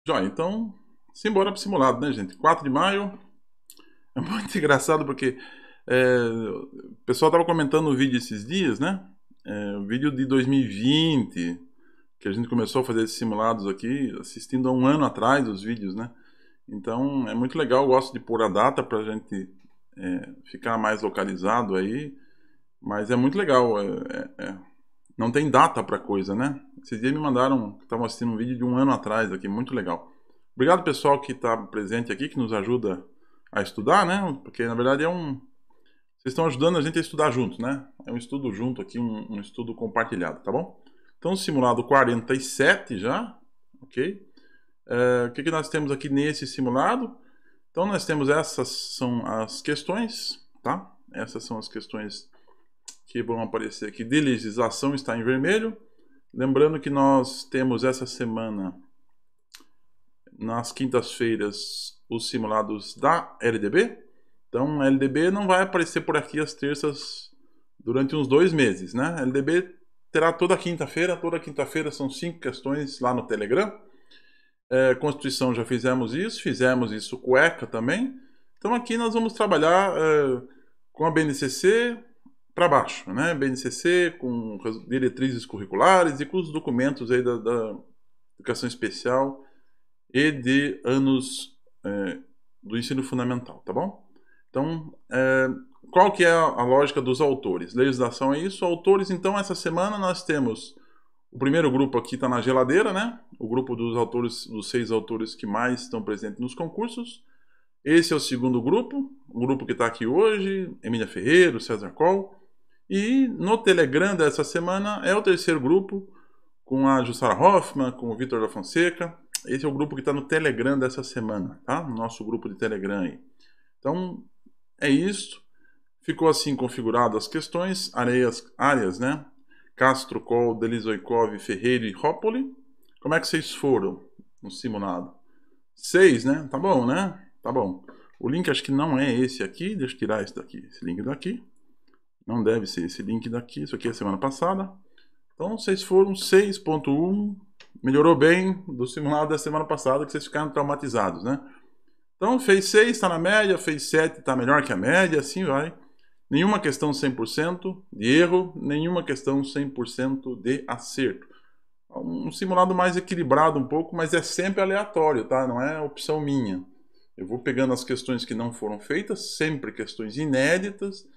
Joia, então, simbora pro simulado, né, gente? 4 de maio, é muito engraçado porque o pessoal tava comentando no vídeo esses dias, né? O vídeo de 2020, que a gente começou a fazer esses simulados aqui, assistindo há um ano atrás os vídeos, né? Então, é muito legal, eu gosto de pôr a data pra gente ficar mais localizado aí, mas é muito legal, não tem data pra coisa, né? Esses dias me mandaram, estavam assistindo um vídeo de um ano atrás aqui, muito legal. Obrigado, pessoal, que está presente aqui, que nos ajuda a estudar, né? Porque, na verdade, vocês estão ajudando a gente a estudar juntos, né? É um estudo junto aqui, um estudo compartilhado, tá bom? Então, simulado 47 já, ok? O que nós temos aqui nesse simulado? Então, nós temos essas são as questões, tá? Essas são as questões que vão aparecer aqui de legislação, está em vermelho. Lembrando que nós temos essa semana, nas quintas-feiras, os simulados da LDB. Então, a LDB não vai aparecer por aqui às terças durante uns 2 meses, né? A LDB terá toda quinta-feira são 5 questões lá no Telegram. Constituição já fizemos isso com ECA também. Então aqui nós vamos trabalhar com a BNCC para baixo, né? BNCC com diretrizes curriculares e com os documentos aí da educação especial e de anos do ensino fundamental, tá bom? Então, qual que é a lógica dos autores? Legislação é isso. Autores, então, essa semana nós temos o primeiro grupo aqui está na geladeira, né? O grupo dos autores, dos 6 autores que mais estão presentes nos concursos. Esse é o segundo grupo, o grupo que está aqui hoje, Emília Ferreira, César Coll. E no Telegram dessa semana é o terceiro grupo, com a Jussara Hoffmann, com o Vitor da Fonseca. Esse é o grupo que está no Telegram dessa semana, tá? Nosso grupo de Telegram aí. Então, é isso. Ficou assim configurado as questões, áreas, né? Castro, Coll, Delisoikov, Ferreira e Rópoli. Como é que vocês foram no simulado? 6, né? Tá bom, né? Tá bom. O link acho que não é esse aqui. Deixa eu tirar esse daqui. Esse link daqui. Não deve ser esse link daqui. Isso aqui é semana passada. Então, vocês foram 6.1. Melhorou bem do simulado da semana passada, que vocês ficaram traumatizados, né? Então, fez 6, está na média. Fez 7, está melhor que a média. Assim vai. Nenhuma questão 100% de erro, nenhuma questão 100% de acerto. Um simulado mais equilibrado um pouco, mas é sempre aleatório, tá? Não é opção minha. Eu vou pegando as questões que não foram feitas, sempre questões inéditas.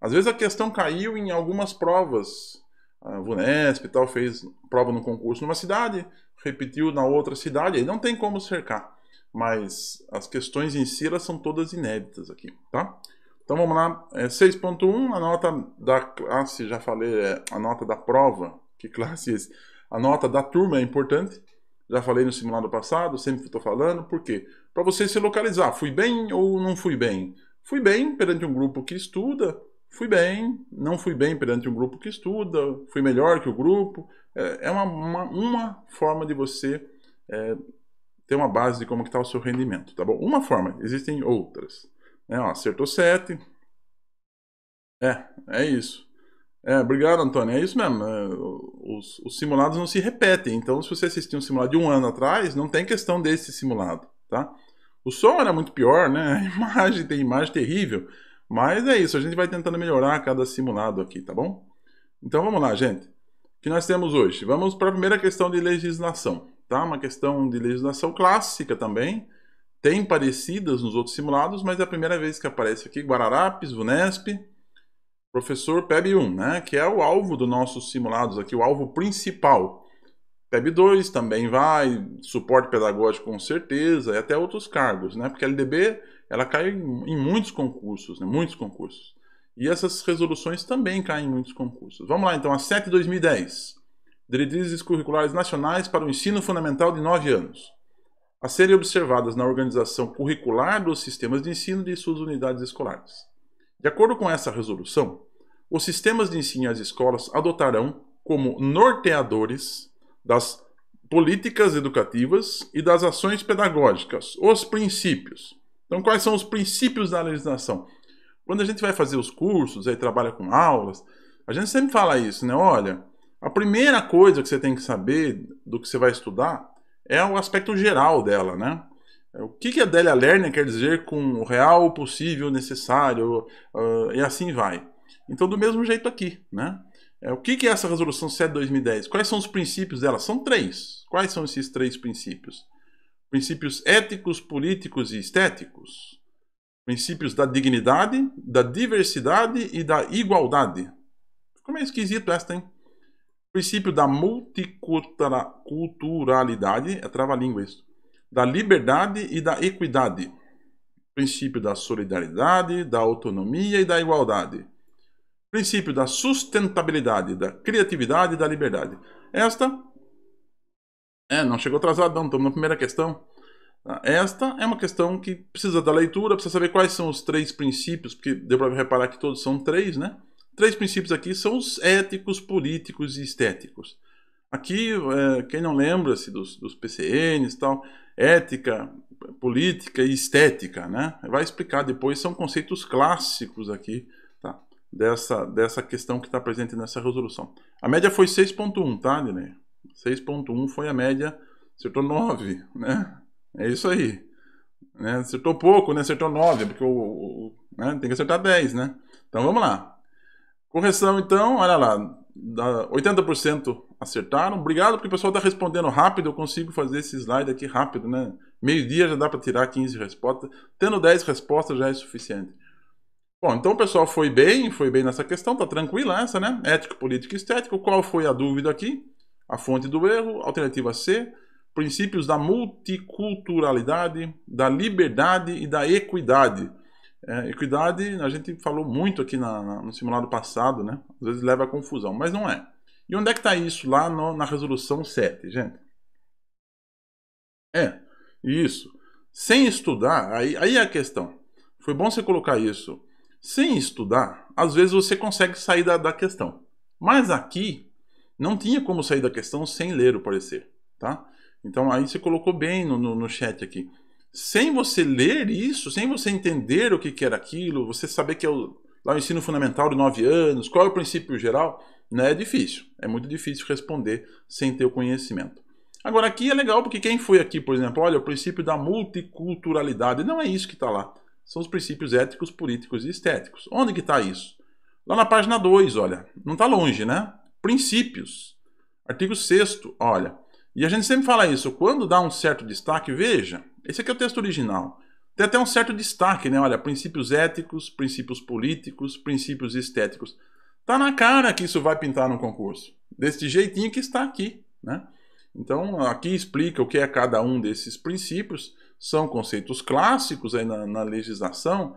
Às vezes a questão caiu em algumas provas. A VUNESP e tal fez prova no concurso numa cidade, repetiu na outra cidade, aí não tem como cercar. Mas as questões em si, elas são todas inéditas aqui, tá? Então vamos lá, 6.1, a nota da classe, já falei, a nota da prova, que classe é esse? A nota da turma é importante, já falei no simulado passado, sempre estou falando, por quê? Para você se localizar, fui bem ou não fui bem? Fui bem perante um grupo que estuda, fui bem, não fui bem perante um grupo que estuda, fui melhor que o grupo, é uma forma de você ter uma base de como está o seu rendimento, tá bom? Uma forma, existem outras. Acertou 7. É isso. Obrigado, Antônio. É isso mesmo. Os simulados não se repetem. Então, se você assistiu um simulado de um ano atrás, não tem questão desse simulado, tá? O som era muito pior, né? Tem imagem terrível. Mas é isso. A gente vai tentando melhorar cada simulado aqui, tá bom? Então, vamos lá, gente. O que nós temos hoje? Vamos para a primeira questão de legislação, tá? Uma questão de legislação clássica também. Tem parecidas nos outros simulados, mas é a primeira vez que aparece aqui, Guararapes, VUNESP, professor PEB 1, né, que é o alvo dos nossos simulados aqui, o alvo principal. PEB 2 também vai, suporte pedagógico com certeza, e até outros cargos, né, porque a LDB, ela cai em muitos concursos, né, muitos concursos. E essas resoluções também caem em muitos concursos. Vamos lá, então, a 7/2010. Diretrizes curriculares nacionais para o ensino fundamental de 9 anos. A serem observadas na organização curricular dos sistemas de ensino de suas unidades escolares. De acordo com essa resolução, os sistemas de ensino e as escolas adotarão como norteadores das políticas educativas e das ações pedagógicas os princípios. Então, quais são os princípios da legislação? Quando a gente vai fazer os cursos, aí trabalha com aulas, a gente sempre fala isso, né? Olha, a primeira coisa que você tem que saber do que você vai estudar é o aspecto geral dela, né? O que a Délia Lerner quer dizer com o real, possível, necessário, e assim vai. Então, do mesmo jeito aqui, né? O que é essa resolução 7/2010? Quais são os princípios dela? São 3. Quais são esses 3 princípios? Princípios éticos, políticos e estéticos. Princípios da dignidade, da diversidade e da igualdade. Ficou meio esquisito esta, hein? Princípio da multiculturalidade, é trava-língua isso, da liberdade e da equidade. Princípio da solidariedade, da autonomia e da igualdade. Princípio da sustentabilidade, da criatividade e da liberdade. Esta, não chegou atrasado não, estamos na primeira questão. Esta é uma questão que precisa da leitura, precisa saber quais são os 3 princípios, porque deu para reparar que todos são 3, né? 3 princípios aqui são os éticos, políticos e estéticos. Aqui, quem não lembra-se dos PCNs e tal, ética, política e estética, né? Vai explicar depois, são conceitos clássicos aqui, tá? Dessa questão que está presente nessa resolução. A média foi 6.1, tá, Dinei? 6.1 foi a média, acertou 9, né? É isso aí. Né? Acertou pouco, né? Acertou 9, porque né? Tem que acertar 10, né? Então vamos lá. Correção, então, olha lá, 80% acertaram. Obrigado, porque o pessoal está respondendo rápido. Eu consigo fazer esse slide aqui rápido, né? Meio-dia já dá para tirar 15 respostas. Tendo 10 respostas já é suficiente. Bom, então o pessoal foi bem nessa questão, tá tranquila essa, né? Ético, político e estético. Qual foi a dúvida aqui? A fonte do erro, alternativa C. Princípios da multiculturalidade, da liberdade e da equidade. Equidade, a gente falou muito aqui no simulado passado, né? Às vezes leva a confusão, mas não é. E onde é que está isso? Lá na resolução 7, gente. Isso. Sem estudar, aí é a questão. Foi bom você colocar isso. Sem estudar, às vezes você consegue sair da questão. Mas aqui, não tinha como sair da questão sem ler o parecer, tá? Então aí você colocou bem no chat aqui. Sem você ler isso, sem você entender o que era aquilo, você saber que é lá o ensino fundamental de 9 anos, qual é o princípio geral, né, é difícil. É muito difícil responder sem ter o conhecimento. Agora aqui é legal porque quem foi aqui, por exemplo, olha, o princípio da multiculturalidade, não é isso que está lá. São os princípios éticos, políticos e estéticos. Onde que está isso? Lá na página 2, olha. Não está longe, né? Princípios. Artigo 6º, olha. E a gente sempre fala isso, quando dá um certo destaque, veja, esse aqui é o texto original. Tem até um certo destaque, né? Olha, princípios éticos, princípios políticos, princípios estéticos. Tá na cara que isso vai pintar no concurso. Desse jeitinho que está aqui, né? Então, aqui explica o que é cada um desses princípios. São conceitos clássicos aí na legislação.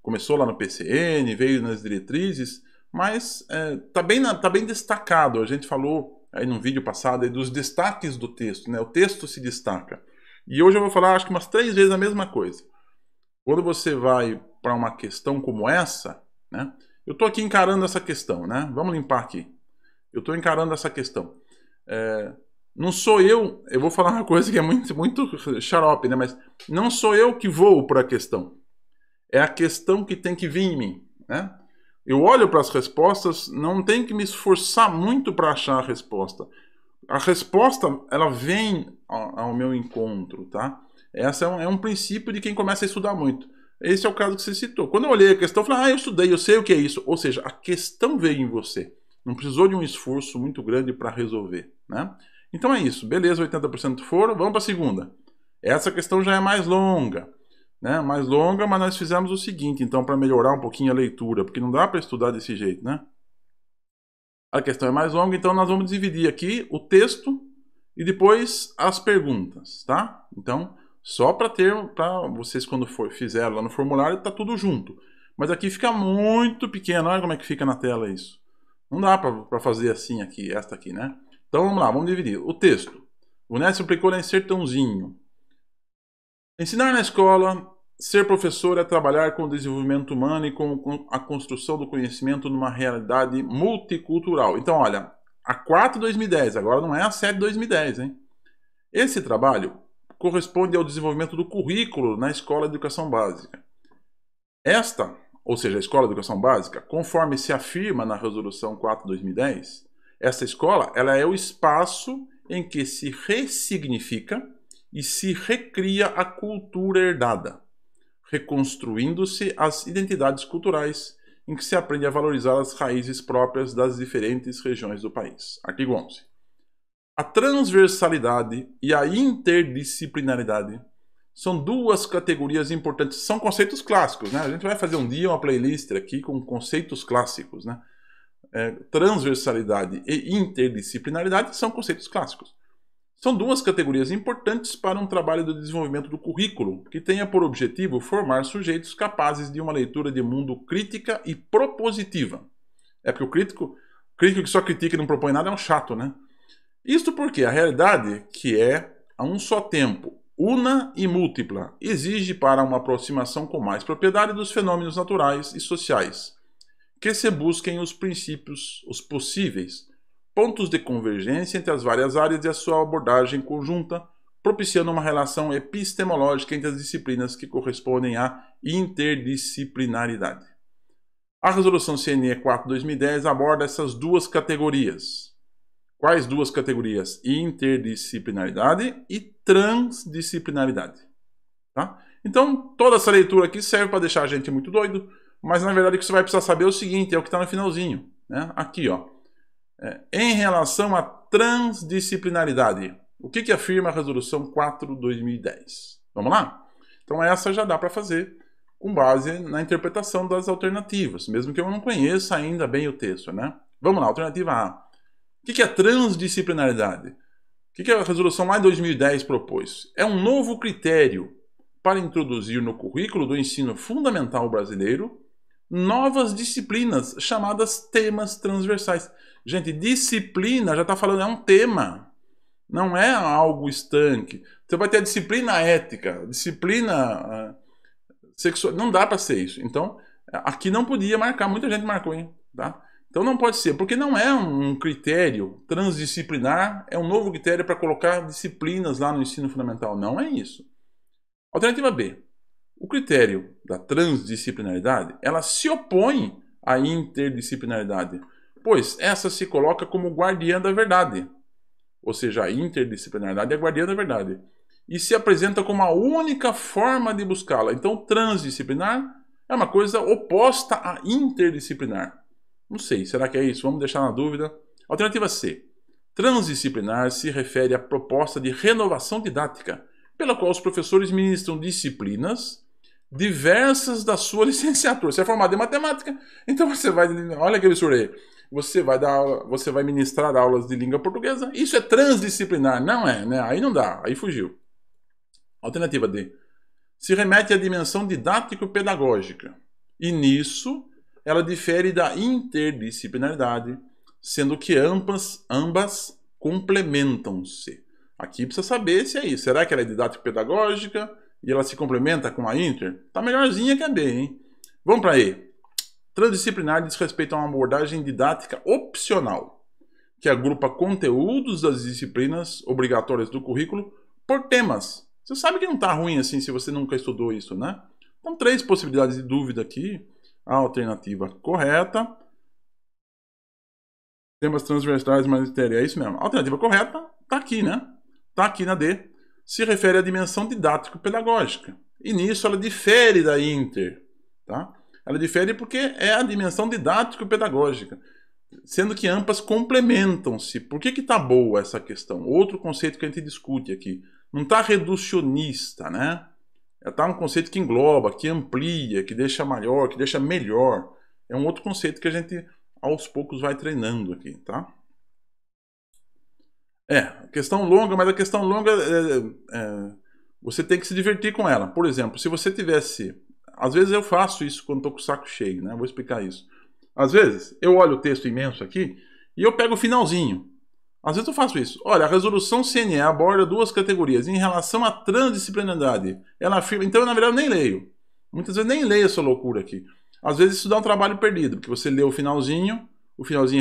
Começou lá no PCN, veio nas diretrizes, mas tá bem destacado. A gente falou aí no vídeo passado aí dos destaques do texto, né? O texto se destaca. E hoje eu vou falar, acho que umas 3 vezes a mesma coisa. Quando você vai para uma questão como essa, né? Eu estou aqui encarando essa questão, né? Vamos limpar aqui. Eu estou encarando essa questão. Não sou eu vou falar uma coisa que é muito xarope, né? Mas não sou eu que vou para a questão. É a questão que tem que vir em mim, né? Eu olho para as respostas, não tenho que me esforçar muito para achar a resposta. A resposta, ela vem ao meu encontro, tá? Essa é um princípio de quem começa a estudar muito. Esse é o caso que você citou. Quando eu olhei a questão, eu falei, eu estudei, eu sei o que é isso. Ou seja, a questão veio em você. Não precisou de um esforço muito grande para resolver, né? Então é isso. Beleza, 80% foram. Vamos para a segunda. Essa questão já é mais longa, né? Mais longa, mas nós fizemos o seguinte, então, para melhorar um pouquinho a leitura, porque não dá para estudar desse jeito, né? A questão é mais longa, então nós vamos dividir aqui o texto e depois as perguntas, tá? Então, só para vocês quando fizeram lá no formulário, tá tudo junto. Mas aqui fica muito pequeno, olha como é que fica na tela isso. Não dá para fazer assim aqui, esta aqui, né? Então vamos lá, vamos dividir. O texto. O Nécio aplicou lá em sertãozinho. Ensinar na escola, ser professor é trabalhar com o desenvolvimento humano e com a construção do conhecimento numa realidade multicultural. Então, olha, a 4/2010, agora não é a 7/2010, hein? Esse trabalho corresponde ao desenvolvimento do currículo na Escola de Educação Básica. Esta, ou seja, a Escola de Educação Básica, conforme se afirma na Resolução 4/2010, essa escola ela é o espaço em que se ressignifica e se recria a cultura herdada, reconstruindo-se as identidades culturais, em que se aprende a valorizar as raízes próprias das diferentes regiões do país. Artigo 11. A transversalidade e a interdisciplinaridade são duas categorias importantes. São conceitos clássicos, né? A gente vai fazer um dia uma playlist aqui com conceitos clássicos, né? Transversalidade e interdisciplinaridade são conceitos clássicos. São duas categorias importantes para um trabalho de desenvolvimento do currículo, que tenha por objetivo formar sujeitos capazes de uma leitura de mundo crítica e propositiva. É porque o crítico que só critica e não propõe nada é um chato, né? Isto porque a realidade, que é a um só tempo una e múltipla, exige para uma aproximação com mais propriedade dos fenômenos naturais e sociais, que se busquem os princípios, os possíveis pontos de convergência entre as várias áreas e a sua abordagem conjunta, propiciando uma relação epistemológica entre as disciplinas que correspondem à interdisciplinaridade. A Resolução CNE 4/2010 aborda essas duas categorias. Quais duas categorias? Interdisciplinaridade e transdisciplinaridade. Tá? Então, toda essa leitura aqui serve para deixar a gente muito doido, mas na verdade o que você vai precisar saber é o seguinte, é o que está no finalzinho. Né? Aqui, ó. Em relação à transdisciplinaridade, o que afirma a Resolução 4/2010? Vamos lá? Então essa já dá para fazer com base na interpretação das alternativas, mesmo que eu não conheça ainda bem o texto, né? Vamos lá, alternativa A. O que é transdisciplinaridade? O que a Resolução lá em 2010 propôs? É um novo critério para introduzir no currículo do ensino fundamental brasileiro novas disciplinas chamadas temas transversais. Gente, disciplina já está falando, é um tema, não é algo estanque. Você vai ter a disciplina ética, disciplina sexual, não dá para ser isso. Então, aqui não podia marcar, muita gente marcou, hein? Tá? Então não pode ser, porque não é um critério transdisciplinar, é um novo critério para colocar disciplinas lá no ensino fundamental, não é isso. Alternativa B. O critério da transdisciplinaridade, ela se opõe à interdisciplinaridade, pois essa se coloca como guardiã da verdade. Ou seja, a interdisciplinaridade é a guardiã da verdade. E se apresenta como a única forma de buscá-la. Então, transdisciplinar é uma coisa oposta à interdisciplinar. Não sei, será que é isso? Vamos deixar na dúvida. Alternativa C. Transdisciplinar se refere à proposta de renovação didática, pela qual os professores ministram disciplinas diversas da sua licenciatura. Você é formado em matemática, então você vai... Olha que absurdo aí. Você vai ministrar aulas de língua portuguesa. Isso é transdisciplinar. Não é, né? Aí não dá, aí fugiu. Alternativa D. Se remete à dimensão didático-pedagógica. E nisso, ela difere da interdisciplinaridade, sendo que ambas complementam-se. Aqui precisa saber se é isso. Será que ela é didático-pedagógica e ela se complementa com a inter? Tá melhorzinha que a B, hein? Vamos para E. Transdisciplinar diz respeito a uma abordagem didática opcional, que agrupa conteúdos das disciplinas obrigatórias do currículo por temas. Você sabe que não está ruim assim se você nunca estudou isso, né? Então, 3 possibilidades de dúvida aqui. A alternativa correta. Temas transversais mais matéria. É isso mesmo. A alternativa correta está aqui, né? Está aqui na D. Se refere à dimensão didático-pedagógica. E nisso ela difere da inter. Tá? Ela difere porque é a dimensão didático-pedagógica. Sendo que ambas complementam-se. Por que está boa essa questão? Outro conceito que a gente discute aqui. Não está reducionista, né? Está um conceito que engloba, que amplia, que deixa maior, que deixa melhor. É um outro conceito que a gente, aos poucos, vai treinando aqui, tá? Questão longa, mas a questão longa, você tem que se divertir com ela. Por exemplo, se você tivesse... Às vezes eu faço isso quando estou com o saco cheio, né? Vou explicar isso. Às vezes, eu olho o texto imenso aqui e eu pego o finalzinho. Às vezes eu faço isso. Olha, a Resolução CNE aborda 2 categorias. Em relação à transdisciplinaridade, ela afirma... Então, na verdade, eu nem leio. Muitas vezes nem leio essa loucura aqui. Às vezes isso dá um trabalho perdido, porque você lê o finalzinho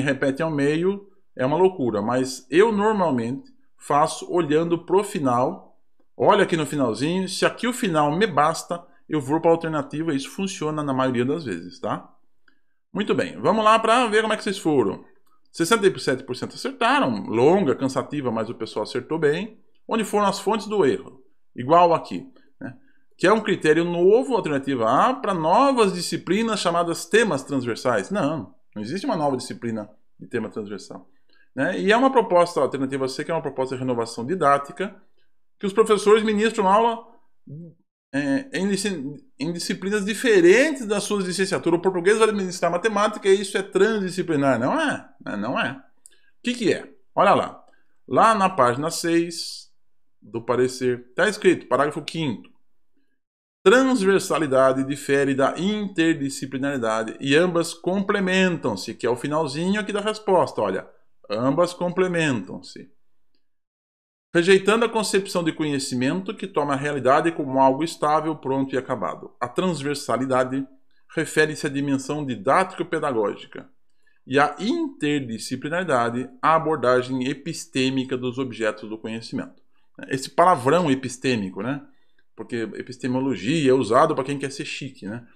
repete ao meio, é uma loucura. Mas eu, normalmente, faço olhando pro final. Olha aqui no finalzinho. Se aqui o final me basta, eu vou para a alternativa. Isso funciona na maioria das vezes, tá? Muito bem. Vamos lá para ver como é que vocês foram. 67% acertaram, longa, cansativa, mas o pessoal acertou bem. Onde foram as fontes do erro? Igual aqui, né? Que é um critério novo, alternativa A, para novas disciplinas chamadas temas transversais. Não existe uma nova disciplina de tema transversal, né? E é uma proposta, alternativa C, que é uma proposta de renovação didática, que os professores ministram aula em disciplinas diferentes das suas licenciaturas. O português vai administrar matemática e isso é transdisciplinar. Não é. O que é? Olha lá. Lá na página 6 do parecer, está escrito, parágrafo 5º. Transversalidade difere da interdisciplinaridade e ambas complementam-se, que é o finalzinho aqui da resposta. Olha, ambas complementam-se. Rejeitando a concepção de conhecimento que toma a realidade como algo estável, pronto e acabado. A transversalidade refere-se à dimensão didático-pedagógica e a interdisciplinaridade à abordagem epistêmica dos objetos do conhecimento. Esse palavrão epistêmico, né? Porque epistemologia é usado para quem quer ser chique, né?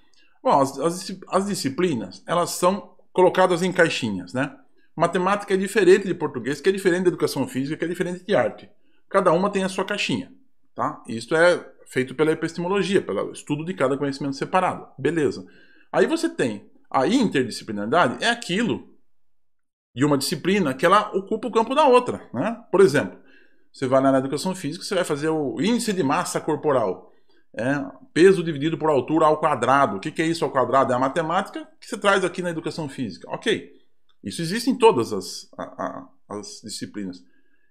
Bom, as disciplinas, elas são colocadas em caixinhas, né? Matemática é diferente de português, que é diferente de educação física, que é diferente de arte. Cada uma tem a sua caixinha, tá? Isso é feito pela epistemologia, pelo estudo de cada conhecimento separado. Beleza. Aí você tem a interdisciplinaridade, é aquilo de uma disciplina que ela ocupa o campo da outra, né? Por exemplo, você vai lá na educação física, você vai fazer o índice de massa corporal. Peso dividido por altura ao quadrado. O que é isso ao quadrado? É a matemática que você traz aqui na educação física. Ok. Isso existe em todas as disciplinas.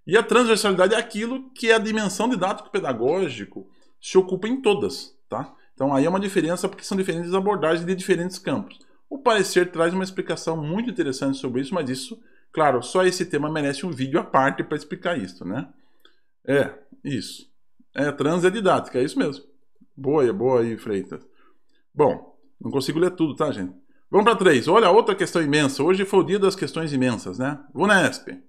E a transversalidade é aquilo que a dimensão didático-pedagógico se ocupa em todas, tá? Então aí é uma diferença porque são diferentes abordagens de diferentes campos. O parecer traz uma explicação muito interessante sobre isso, mas isso, claro, só esse tema merece um vídeo à parte para explicar isso, né? Isso. Trans é didática, é isso mesmo. Boa aí, Freitas. Bom, não consigo ler tudo, tá, gente? Vamos para 3. Olha, outra questão imensa. Hoje foi o dia das questões imensas, né? VUNESP.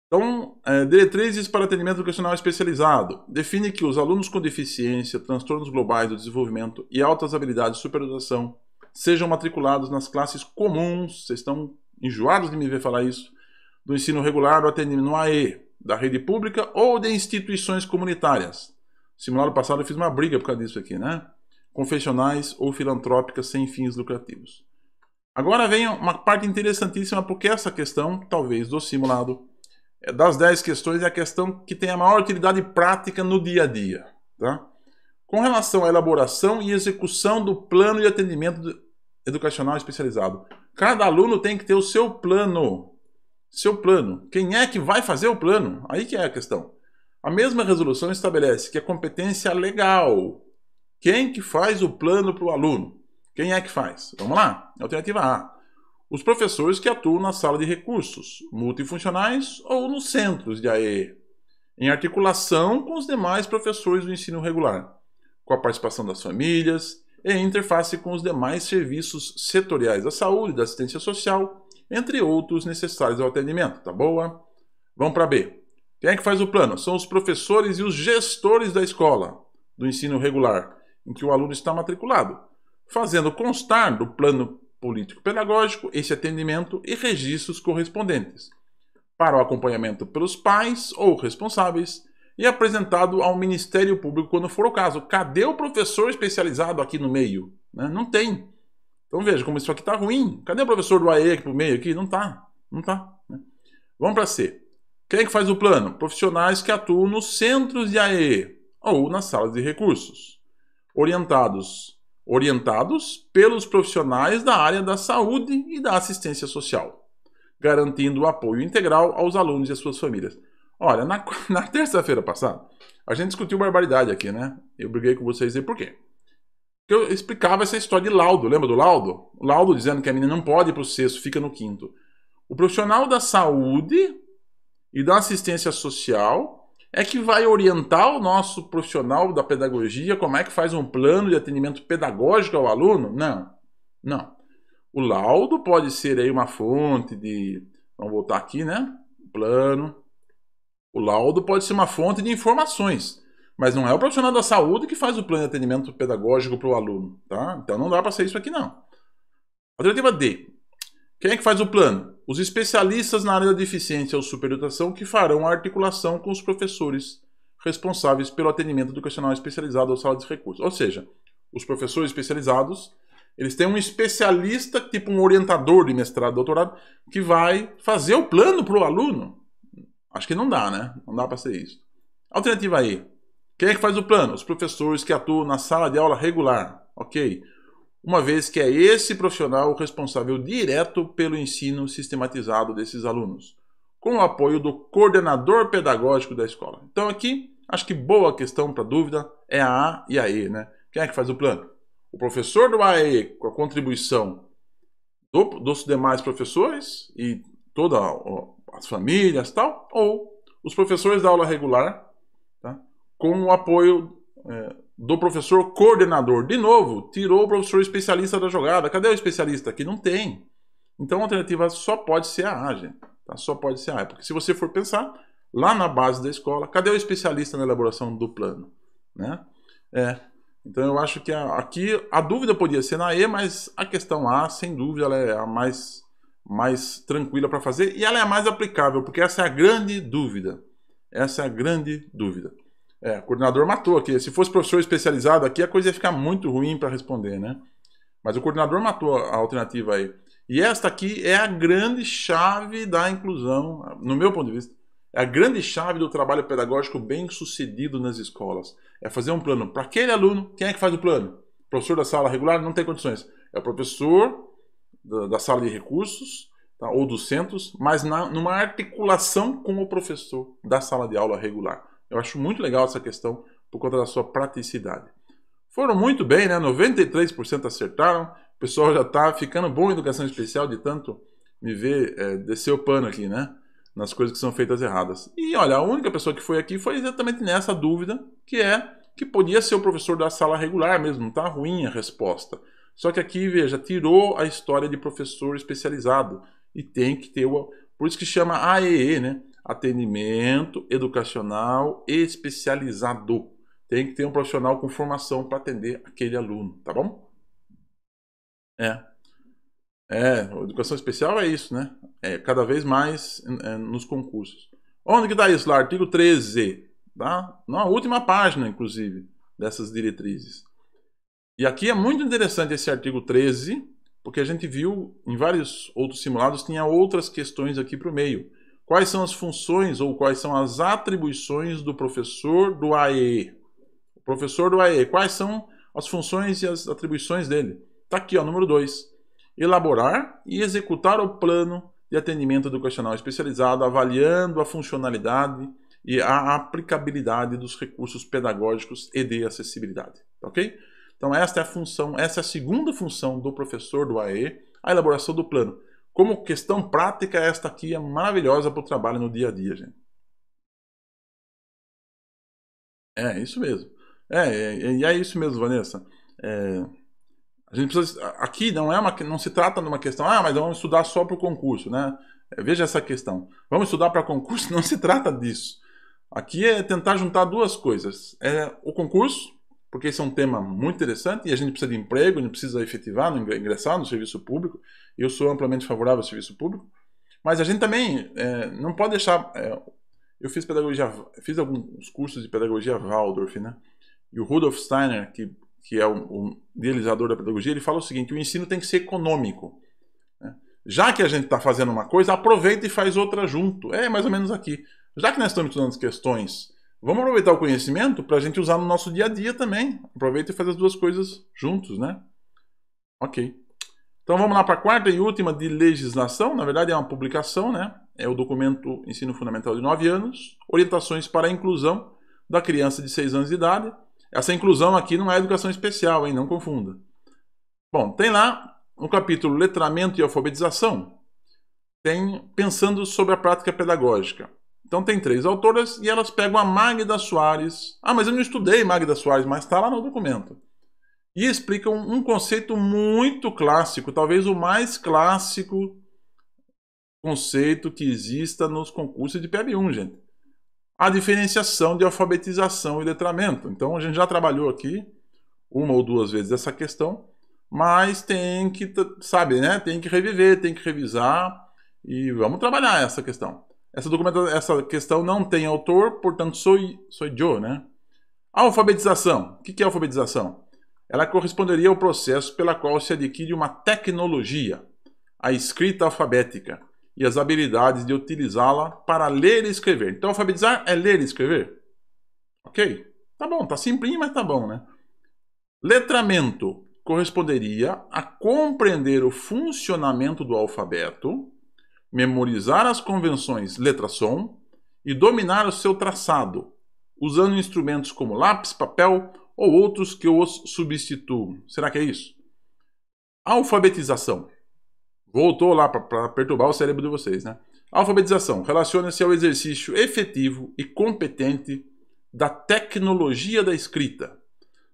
Então, diretrizes para atendimento educacional especializado. Define que os alunos com deficiência, transtornos globais do desenvolvimento e altas habilidades de superdotação sejam matriculados nas classes comuns, vocês estão enjoados de me ver falar isso, do ensino regular do atendimento no AE, da rede pública ou de instituições comunitárias. No simulado passado eu fiz uma briga por causa disso aqui, né? Confessionais ou filantrópicas sem fins lucrativos. Agora vem uma parte interessantíssima, porque essa questão, talvez, do simulado, das 10 questões, é a questão que tem a maior utilidade prática no dia a dia, tá? Com relação à elaboração e execução do plano de atendimento educacional especializado. Cada aluno tem que ter o seu plano. Seu plano. Quem é que vai fazer o plano? Aí que é a questão. A mesma resolução estabelece que a competência legal. Quem que faz o plano para o aluno? Quem é que faz? Vamos lá. Alternativa A. Os professores que atuam na sala de recursos, multifuncionais ou nos centros de AE, em articulação com os demais professores do ensino regular, com a participação das famílias e em interface com os demais serviços setoriais da saúde, da assistência social, entre outros necessários ao atendimento. Tá boa? Vamos para B. Quem é que faz o plano? São os professores e os gestores da escola, do ensino regular, em que o aluno está matriculado, fazendo constar do plano político-pedagógico esse atendimento e registros correspondentes, para o acompanhamento pelos pais ou responsáveis e apresentado ao Ministério Público quando for o caso. Cadê o professor especializado aqui no meio? Não tem. Então veja como isso aqui está ruim. Cadê o professor do AE aqui pro meio aqui? Não tá. Vamos para C. Quem é que faz o plano? Profissionais que atuam nos centros de AE ou nas salas de recursos, orientados pelos profissionais da área da saúde e da assistência social, garantindo o apoio integral aos alunos e às suas famílias. Olha, na terça-feira passada, a gente discutiu barbaridade aqui, né? Eu briguei com vocês aí por quê? Porque eu explicava essa história de laudo. Lembra do laudo? O laudo dizendo que a menina não pode ir para o sexto, fica no quinto. O profissional da saúde e da assistência social é que vai orientar o nosso profissional da pedagogia como é que faz um plano de atendimento pedagógico ao aluno? Não. O laudo pode ser aí uma fonte de... Vamos voltar aqui, né? Plano. O laudo pode ser uma fonte de informações, mas não é o profissional da saúde que faz o plano de atendimento pedagógico para o aluno, tá? Então não dá para ser isso aqui, não. Alternativa D. Quem é que faz o plano? Os especialistas na área da deficiência ou superdotação que farão a articulação com os professores responsáveis pelo atendimento educacional especializado ou sala de recursos. Ou seja, os professores especializados, eles têm um especialista, tipo um orientador de mestrado, doutorado, que vai fazer o plano para o aluno. Acho que não dá, né? Não dá para ser isso. Alternativa aí. Quem é que faz o plano? Os professores que atuam na sala de aula regular. Ok. Uma vez que é esse profissional o responsável direto pelo ensino sistematizado desses alunos, com o apoio do coordenador pedagógico da escola. Então aqui, acho que boa questão para dúvida é a A e a E, né? Quem é que faz o plano? O professor do AE, com a contribuição dos demais professores e todas as famílias e tal, ou os professores da aula regular, tá? Com o apoio do professor coordenador. De novo, tirou o professor especialista da jogada. Cadê o especialista aqui? Não tem. Então a alternativa só pode ser a A, gente. Tá? Só pode ser a A. Porque se você for pensar, lá na base da escola, cadê o especialista na elaboração do plano? Né? Então eu acho que aqui a dúvida podia ser na E, mas a questão A, sem dúvida, ela é a mais tranquila para fazer e ela é a mais aplicável, porque essa é a grande dúvida. Essa é a grande dúvida. O coordenador matou aqui. Se fosse professor especializado aqui, a coisa ia ficar muito ruim para responder, né? Mas o coordenador matou a alternativa aí. E esta aqui é a grande chave da inclusão, no meu ponto de vista. É a grande chave do trabalho pedagógico bem sucedido nas escolas. É fazer um plano para aquele aluno. Quem é que faz o plano? O professor da sala regular não tem condições. É o professor da sala de recursos, tá? Ou dos centros, mas numa articulação com o professor da sala de aula regular. Eu acho muito legal essa questão por conta da sua praticidade. Foram muito bem, né? 93% acertaram. O pessoal já está ficando bom em educação especial de tanto me ver descer o pano aqui, né? Nas coisas que são feitas erradas. E olha, a única pessoa que foi aqui foi exatamente nessa dúvida, que podia ser o professor da sala regular mesmo. Não está ruim a resposta. Só que aqui, veja, tirou a história de professor especializado. E tem que ter por isso que chama AEE, né? Atendimento educacional especializado. Tem que ter um profissional com formação para atender aquele aluno, tá bom? Educação especial é isso, né? Cada vez mais nos concursos. Onde que dá isso lá? Artigo 13, tá? Na última página, inclusive, dessas diretrizes. E aqui é muito interessante esse artigo 13, porque a gente viu em vários outros simulados, tinha outras questões aqui para o meio. Quais são as funções ou quais são as atribuições do professor do AE? O professor do AE, quais são as funções e as atribuições dele? Está aqui, ó, número 2. Elaborar e executar o plano de atendimento educacional especializado, avaliando a funcionalidade e a aplicabilidade dos recursos pedagógicos e de acessibilidade. Ok? Então esta é a função, essa é a segunda função do professor do AE, a elaboração do plano. Como questão prática, esta aqui é maravilhosa para o trabalho no dia a dia, gente. Isso mesmo. E é isso mesmo, Vanessa. A gente precisa, aqui não se trata de uma questão, mas vamos estudar só para o concurso, né? Veja essa questão. Vamos estudar para concurso? Não se trata disso. Aqui é tentar juntar duas coisas. O concurso, porque esse é um tema muito interessante e a gente precisa de emprego, a gente precisa efetivar, ingressar no serviço público. Eu sou amplamente favorável ao serviço público. Mas a gente também não pode deixar... eu fiz alguns cursos de pedagogia Waldorf, né? E o Rudolf Steiner, que é o idealizador da pedagogia, ele fala o seguinte: o ensino tem que ser econômico. Né? Já que a gente está fazendo uma coisa, aproveita e faz outra junto. É mais ou menos aqui. Já que nós estamos estudando as questões, vamos aproveitar o conhecimento para a gente usar no nosso dia a dia também. Aproveita e faz as duas coisas juntos, né? Ok. Então vamos lá para a quarta e última de legislação. Na verdade é uma publicação, né? É o documento Ensino Fundamental de 9 anos, orientações para a inclusão da criança de 6 anos de idade. Essa inclusão aqui não é educação especial, hein? Não confunda. Bom, tem lá no capítulo Letramento e Alfabetização, tem pensando sobre a prática pedagógica. Então tem 3 autoras e elas pegam a Magda Soares. Mas eu não estudei Magda Soares, mas está lá no documento. E explicam um conceito muito clássico, talvez o mais clássico conceito que exista nos concursos de PEB1, gente. A diferenciação de alfabetização e letramento. Então a gente já trabalhou aqui uma ou duas vezes essa questão, mas tem que, sabe, né? Tem que reviver, tem que revisar, sabe, né? Tem que reviver, tem que revisar, e vamos trabalhar essa questão. Essa questão não tem autor, portanto sou eu, né? Alfabetização. O que é alfabetização? Ela corresponderia ao processo pela qual se adquire uma tecnologia, a escrita alfabética, e as habilidades de utilizá-la para ler e escrever. Então, alfabetizar é ler e escrever? Ok? Tá bom, tá simplinho, mas tá bom, né? Letramento corresponderia a compreender o funcionamento do alfabeto, memorizar as convenções letra-som e dominar o seu traçado, usando instrumentos como lápis, papel ou outros que os substituam. Será que é isso? Alfabetização. Voltou lá para perturbar o cérebro de vocês, né? Alfabetização relaciona-se ao exercício efetivo e competente da tecnologia da escrita,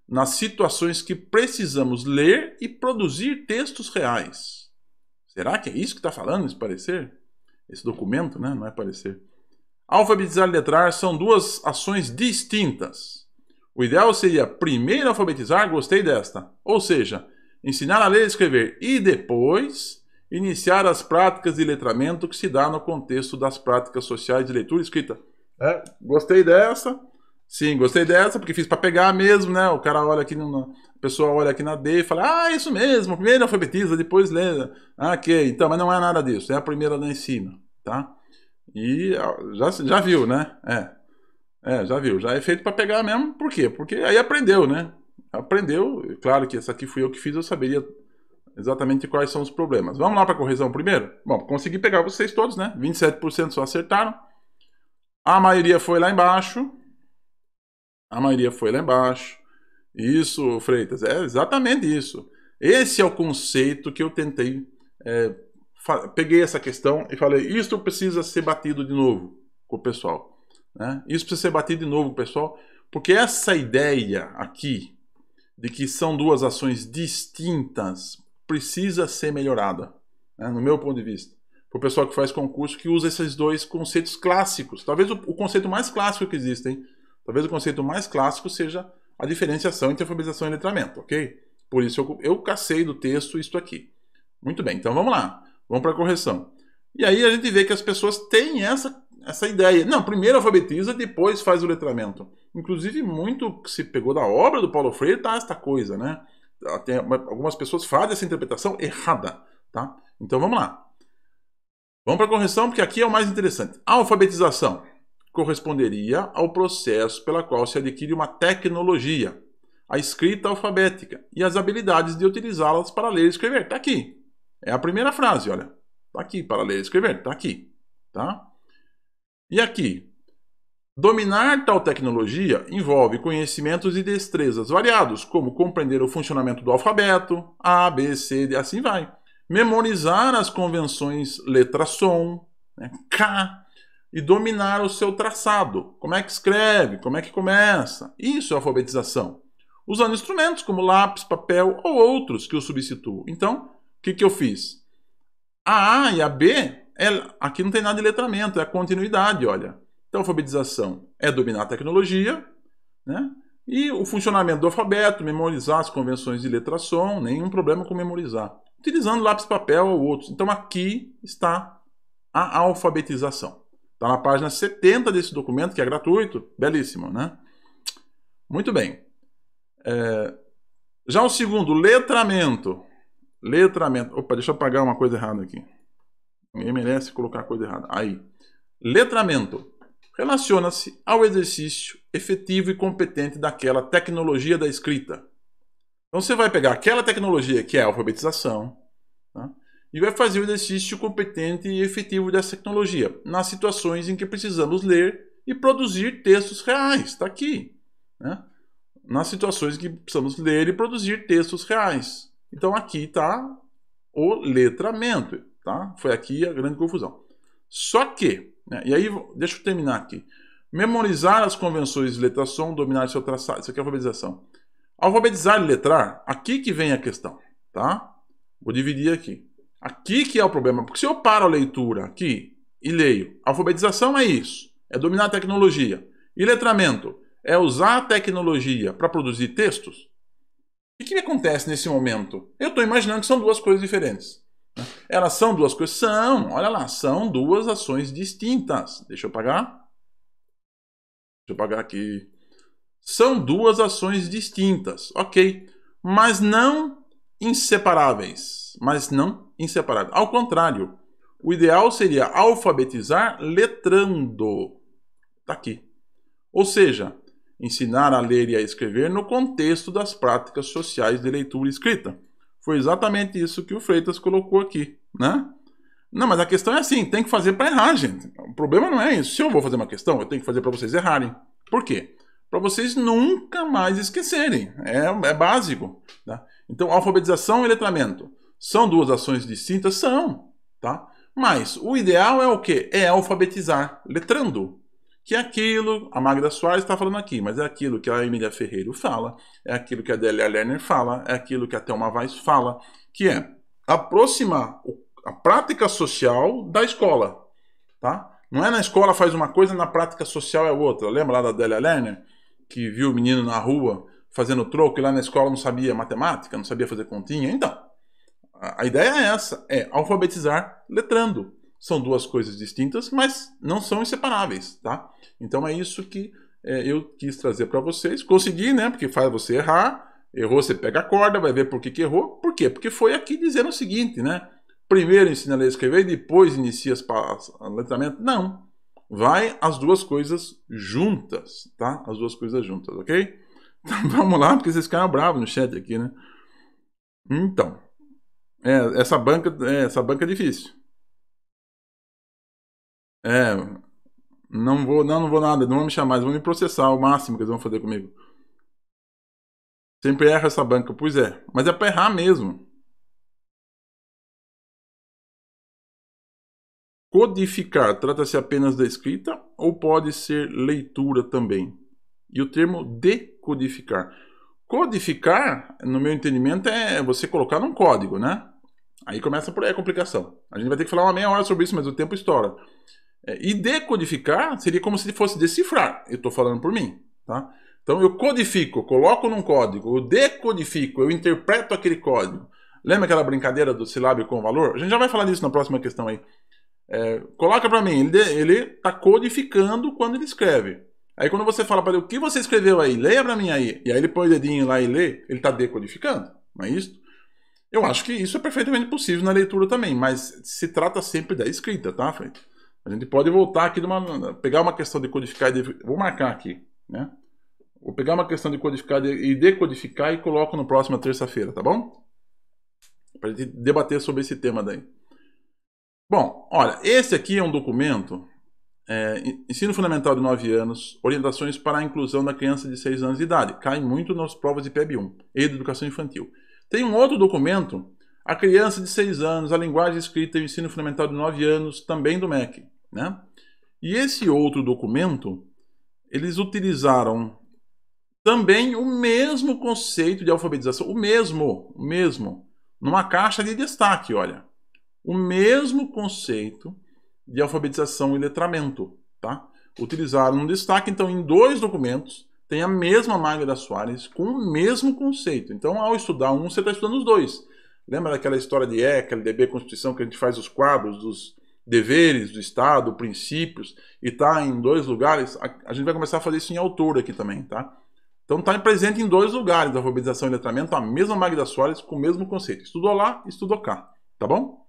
nas situações que precisamos ler e produzir textos reais. Será que é isso que está falando, esse parecer? Esse documento, né? Não é parecer. Alfabetizar e letrar são duas ações distintas. O ideal seria primeiro alfabetizar, gostei desta, ou seja, ensinar a ler e escrever e depois iniciar as práticas de letramento que se dá no contexto das práticas sociais de leitura e escrita. Gostei dessa. Sim, gostei dessa, porque fiz para pegar mesmo, né? O cara olha aqui, a pessoa olha aqui na D e fala, isso mesmo, primeiro alfabetiza, depois lê. Ok, então, mas não é nada disso, é a primeira lá em cima, tá? E já viu, né? Já viu, já é feito para pegar mesmo, por quê? Porque aí aprendeu, né? Aprendeu, claro que essa aqui fui eu que fiz, eu saberia exatamente quais são os problemas. Vamos lá para a correção primeiro? Bom, consegui pegar vocês todos, né? 27% só acertaram. A maioria foi lá embaixo. Isso, Freitas, é exatamente isso. Esse é o conceito que eu tentei. Peguei essa questão e falei, isso precisa ser batido de novo com o pessoal. Né? Isso precisa ser batido de novo com o pessoal, porque essa ideia aqui, de que são duas ações distintas, precisa ser melhorada, né? No meu ponto de vista. Para o pessoal que faz concurso, que usa esses dois conceitos clássicos. Talvez o conceito mais clássico que existe, hein? Talvez o conceito mais clássico seja a diferenciação entre alfabetização e letramento, ok? Por isso eu cacei do texto isto aqui. Muito bem, então vamos lá. Vamos para a correção. E aí a gente vê que as pessoas têm essa ideia. Não, primeiro alfabetiza, depois faz o letramento. Inclusive, muito que se pegou da obra do Paulo Freire tá esta coisa, né? Algumas pessoas fazem essa interpretação errada, tá? Então vamos lá. Vamos para a correção, porque aqui é o mais interessante. A alfabetização corresponderia ao processo pela qual se adquire uma tecnologia, a escrita alfabética e as habilidades de utilizá-las para ler e escrever. Está aqui. É a primeira frase, olha. Está aqui, para ler e escrever. Está aqui. Tá? E aqui. Dominar tal tecnologia envolve conhecimentos e destrezas variados, como compreender o funcionamento do alfabeto, A, B, C, D, assim vai. Memorizar as convenções letra-som, né, K, e dominar o seu traçado. Como é que escreve? Como é que começa? Isso é alfabetização. Usando instrumentos como lápis, papel ou outros que o substituam. Então, o que eu fiz? A A e a B, aqui não tem nada de letramento, é a continuidade, olha. Então, alfabetização é dominar a tecnologia, né? E o funcionamento do alfabeto, memorizar as convenções de letra-som, nenhum problema com memorizar. Utilizando lápis, papel ou outros. Então, aqui está a alfabetização. Está na página 70 desse documento, que é gratuito. Belíssimo, né? Muito bem. Já o segundo, letramento. Letramento. Opa, deixa eu apagar uma coisa errada aqui. Ninguém merece colocar coisa errada. Aí. Letramento. Relaciona-se ao exercício efetivo e competente daquela tecnologia da escrita. Então você vai pegar aquela tecnologia que é a alfabetização, tá? E vai fazer o exercício competente e efetivo dessa tecnologia nas situações em que precisamos ler e produzir textos reais. Está aqui. Né? Nas situações em que precisamos ler e produzir textos reais. Então aqui está o letramento. Tá? Foi aqui a grande confusão. Só que, né? E aí, deixa eu terminar aqui. Memorizar as convenções de letra-som, dominar seu traçado. Isso aqui é alfabetização. Alfabetizar e letrar, aqui que vem a questão. Tá? Vou dividir aqui. Aqui que é o problema, porque se eu paro a leitura aqui e leio, alfabetização é isso, é dominar a tecnologia. E letramento é usar a tecnologia para produzir textos. O que acontece nesse momento? Eu estou imaginando que são duas coisas diferentes. Elas são duas coisas? São, olha lá, são duas ações distintas. Deixa eu apagar. Deixa eu apagar aqui. São duas ações distintas, ok. Mas não inseparáveis. Ao contrário, o ideal seria alfabetizar letrando. Está aqui. Ou seja, ensinar a ler e a escrever no contexto das práticas sociais de leitura e escrita. Foi exatamente isso que o Freitas colocou aqui, né? Não, mas a questão é assim, tem que fazer para errar, gente. O problema não é isso. Se eu vou fazer uma questão, eu tenho que fazer para vocês errarem. Por quê? Para vocês nunca mais esquecerem. É básico. Tá? Então, alfabetização e letramento são duas ações distintas? São. Tá? Mas o ideal é o quê? É alfabetizar letrando. Que é aquilo, a Magda Soares está falando aqui, mas é aquilo que a Emília Ferreiro fala, é aquilo que a Délia Lerner fala, é aquilo que a Thelma Weiss fala, que é aproximar a prática social da escola, tá? Não é na escola faz uma coisa, na prática social é outra. Lembra lá da Délia Lerner, que viu o menino na rua fazendo troco e lá na escola não sabia matemática, não sabia fazer continha? Então, a ideia é essa, é alfabetizar letrando. São duas coisas distintas, mas não são inseparáveis, tá? Então é isso que eu quis trazer para vocês. Consegui, né? Porque faz você errar. Errou, você pega a corda, vai ver por que errou. Por quê? Porque foi aqui dizendo o seguinte, né? Primeiro ensina a ler e escrever, depois inicia o letramento. Não. Vai as duas coisas juntas, tá? As duas coisas juntas, ok? Então vamos lá, porque vocês ficaram bravos no chat aqui, né? Então, essa banca é difícil. Não vou nada, não vão me chamar, eles vão me processar, o máximo que eles vão fazer comigo. Sempre erra essa banca, pois é, mas é pra errar mesmo. Codificar, trata-se apenas da escrita ou pode ser leitura também? E o termo decodificar. Codificar, no meu entendimento, é você colocar num código, né? Aí começa por aí a complicação. A gente vai ter que falar uma meia hora sobre isso, mas o tempo estoura. E decodificar seria como se fosse decifrar. Eu estou falando por mim, tá? Então eu codifico, coloco num código, eu decodifico, eu interpreto aquele código. Lembra aquela brincadeira do silábio com valor? A gente já vai falar disso na próxima questão aí. Coloca para mim, ele está codificando quando ele escreve. Aí quando você fala para ele, o que você escreveu aí? Leia para mim aí. E aí ele põe o dedinho lá e lê, ele está decodificando. Não é isso? Eu acho que isso é perfeitamente possível na leitura também, mas se trata sempre da escrita, tá, Fred? A gente pode voltar aqui, pegar uma questão de codificar e vou marcar aqui, né? Vou pegar uma questão de codificar e decodificar e coloco no próximo terça-feira, tá bom? Para a gente debater sobre esse tema daí. Bom, olha, esse aqui é um documento, Ensino Fundamental de 9 anos, Orientações para a Inclusão da Criança de 6 anos de Idade. Cai muito nas provas de PEB1 e de Educação Infantil. Tem um outro documento, A Criança de 6 anos, a Linguagem Escrita e o Ensino Fundamental de 9 anos, também do MEC, né? E esse outro documento, eles utilizaram também o mesmo conceito de alfabetização, o mesmo, numa caixa de destaque, olha. O mesmo conceito de alfabetização e letramento, tá? Utilizaram um destaque, então, em dois documentos, tem a mesma Magda Soares com o mesmo conceito. Então, ao estudar um, você está estudando os dois. Lembra daquela história de ECA, LDB, Constituição, que a gente faz os quadros dos deveres do Estado, princípios, e está em dois lugares? A gente vai começar a fazer isso em autor aqui também, tá? Então, está presente em dois lugares, alfabetização e letramento, a mesma Magda Soares com o mesmo conceito. Estudou lá, estudou cá, tá bom?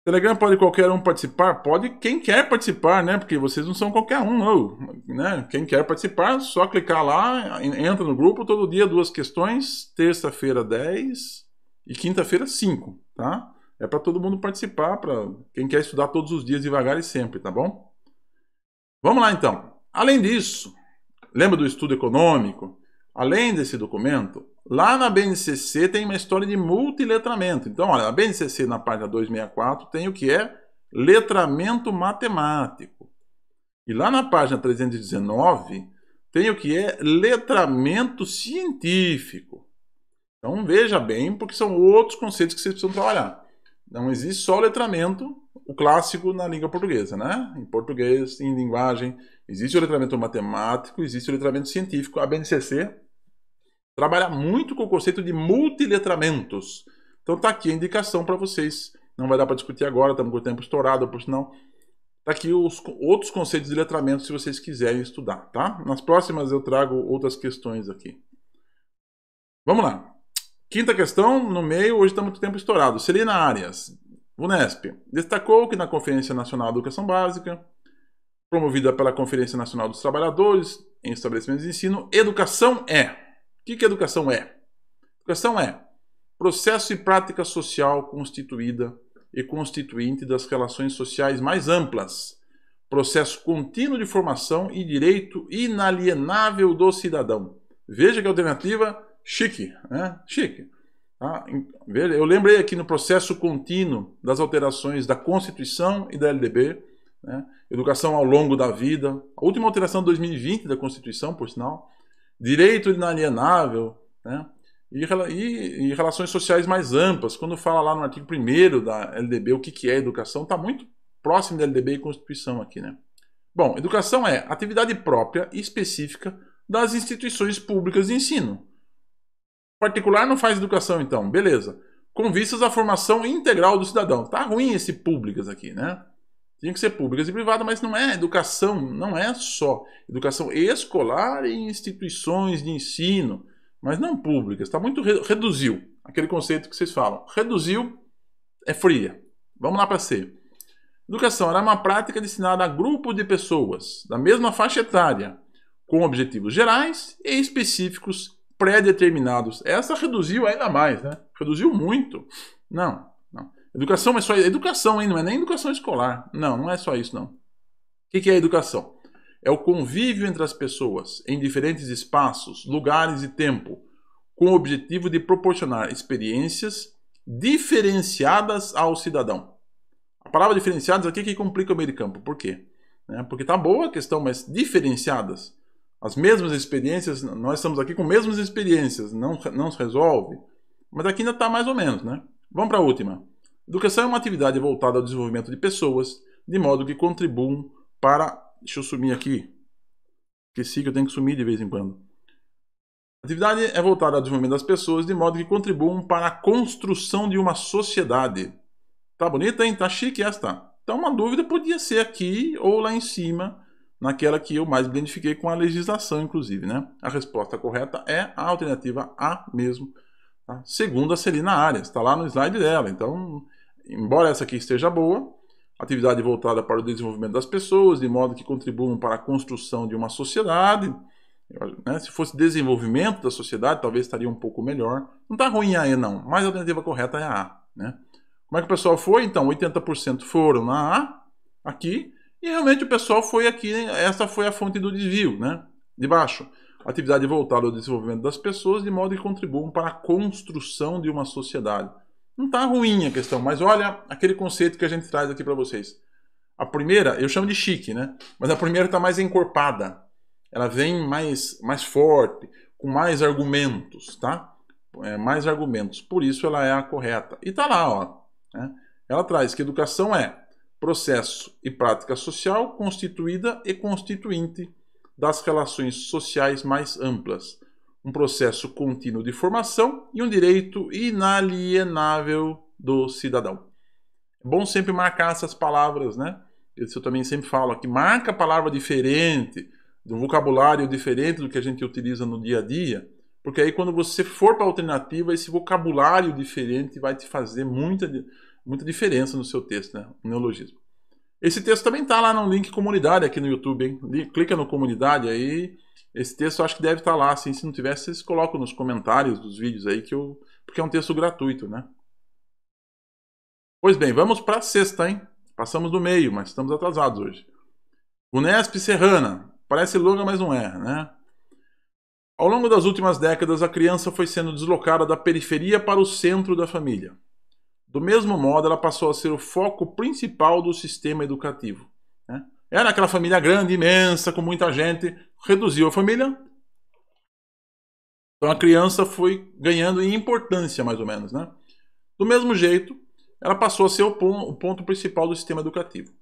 Telegram pode qualquer um participar? Pode quem quer participar, né? Porque vocês não são qualquer um, não, né? Quem quer participar, só clicar lá, entra no grupo, todo dia 2 questões, terça-feira 10 e quinta-feira 5, tá? É para todo mundo participar, para quem quer estudar todos os dias, devagar e sempre, tá bom? Vamos lá então. Além disso, lembra do estudo econômico? Além desse documento, lá na BNCC tem uma história de multiletramento. Então, olha, na BNCC, na página 264, tem o que é letramento matemático. E lá na página 319, tem o que é letramento científico. Então, veja bem, porque são outros conceitos que vocês precisam trabalhar. Não existe só o letramento, o clássico na língua portuguesa, né? Em português, em linguagem, existe o letramento matemático, existe o letramento científico. A BNCC trabalha muito com o conceito de multiletramentos. Então tá aqui a indicação para vocês. Não vai dar para discutir agora, estamos com o tempo estourado, por sinal. Tá aqui os outros conceitos de letramento se vocês quiserem estudar, tá? Nas próximas eu trago outras questões aqui. Vamos lá. Quinta questão, no meio, hoje estamos com o tempo estourado. Celina Arias, Unesp, destacou que na Conferência Nacional de Educação Básica, promovida pela Conferência Nacional dos Trabalhadores em Estabelecimentos de Ensino, educação é. O que educação é? Educação é processo e prática social constituída e constituinte das relações sociais mais amplas, processo contínuo de formação e direito inalienável do cidadão. Veja que a alternativa chique, né? Chique. Tá? Eu lembrei aqui no processo contínuo das alterações da Constituição e da LDB, né? Educação ao longo da vida, a última alteração de 2020 da Constituição, por sinal, direito inalienável, né? E relações sociais mais amplas. Quando fala lá no artigo 1º da LDB o que é educação, está muito próximo da LDB e Constituição aqui, né? Bom, educação é atividade própria e específica das instituições públicas de ensino. Particular não faz educação, então, beleza. Com vistas à formação integral do cidadão. Tá ruim esse públicas aqui, né? Tinha que ser públicas e privadas, mas não é educação, não é só educação escolar e instituições de ensino, mas não públicas. Está muito reduziu, aquele conceito que vocês falam. Reduziu é fria. Vamos lá para C. Educação era uma prática destinada a grupo de pessoas da mesma faixa etária, com objetivos gerais e específicos pré-determinados. Essa reduziu ainda mais, né? Reduziu muito. Não. Educação é só educação, hein? Não é nem educação escolar. Não é só isso, não. O que é educação? É o convívio entre as pessoas em diferentes espaços, lugares e tempo, com o objetivo de proporcionar experiências diferenciadas ao cidadão. A palavra diferenciadas aqui é que complica o meio de campo. Por quê? Porque tá boa a questão, mas diferenciadas. As mesmas experiências, nós estamos aqui com mesmas experiências, não se resolve, mas aqui ainda está mais ou menos, né? Vamos para a última. Educação é uma atividade voltada ao desenvolvimento de pessoas, de modo que contribuam para... Deixa eu sumir aqui. Esqueci que eu tenho que sumir de vez em quando. A atividade é voltada ao desenvolvimento das pessoas, de modo que contribuam para a construção de uma sociedade. Tá bonita, hein? Tá chique esta. Então uma dúvida podia ser aqui ou lá em cima, naquela que eu mais identifiquei com a legislação, inclusive, né? A resposta correta é a alternativa A mesmo, tá? Segundo a Celina Arias, está lá no slide dela. Então, embora essa aqui esteja boa, atividade voltada para o desenvolvimento das pessoas, de modo que contribuam para a construção de uma sociedade, né? Se fosse desenvolvimento da sociedade, talvez estaria um pouco melhor. Não está ruim aí, não, mas a alternativa correta é a A, né? Como é que o pessoal foi? Então, 80% foram na A, aqui, e realmente o pessoal foi aqui, essa foi a fonte do desvio, né? De baixo. Atividade voltada ao desenvolvimento das pessoas, de modo que contribuam para a construção de uma sociedade. Não está ruim a questão, mas olha aquele conceito que a gente traz aqui para vocês. A primeira, eu chamo de chique, né? Mas a primeira está mais encorpada. Ela vem mais forte, com mais argumentos, tá? Mais argumentos. Por isso ela é a correta. E tá lá, ó. Né? Ela traz que educação é processo e prática social constituída e constituinte das relações sociais mais amplas, um processo contínuo de formação e um direito inalienável do cidadão. É bom sempre marcar essas palavras, né? Isso eu também sempre falo aqui, marca a palavra diferente, de um vocabulário diferente do que a gente utiliza no dia a dia, porque aí quando você for para a alternativa, esse vocabulário diferente vai te fazer muita diferença no seu texto, né? O neologismo. Esse texto também está lá no link comunidade aqui no YouTube, hein? Clica no comunidade aí. Esse texto eu acho que deve estar lá, assim, se não tiver, vocês colocam nos comentários dos vídeos aí, porque é um texto gratuito, né? Pois bem, vamos para a sexta, hein? Passamos do meio, mas estamos atrasados hoje. Unesp Serrana. Parece longa, mas não é, né? Ao longo das últimas décadas, a criança foi sendo deslocada da periferia para o centro da família. Do mesmo modo, ela passou a ser o foco principal do sistema educativo, né? Era aquela família grande, imensa, com muita gente, reduziu a família. Então a criança foi ganhando em importância, mais ou menos, né? Do mesmo jeito, ela passou a ser o ponto principal do sistema educativo.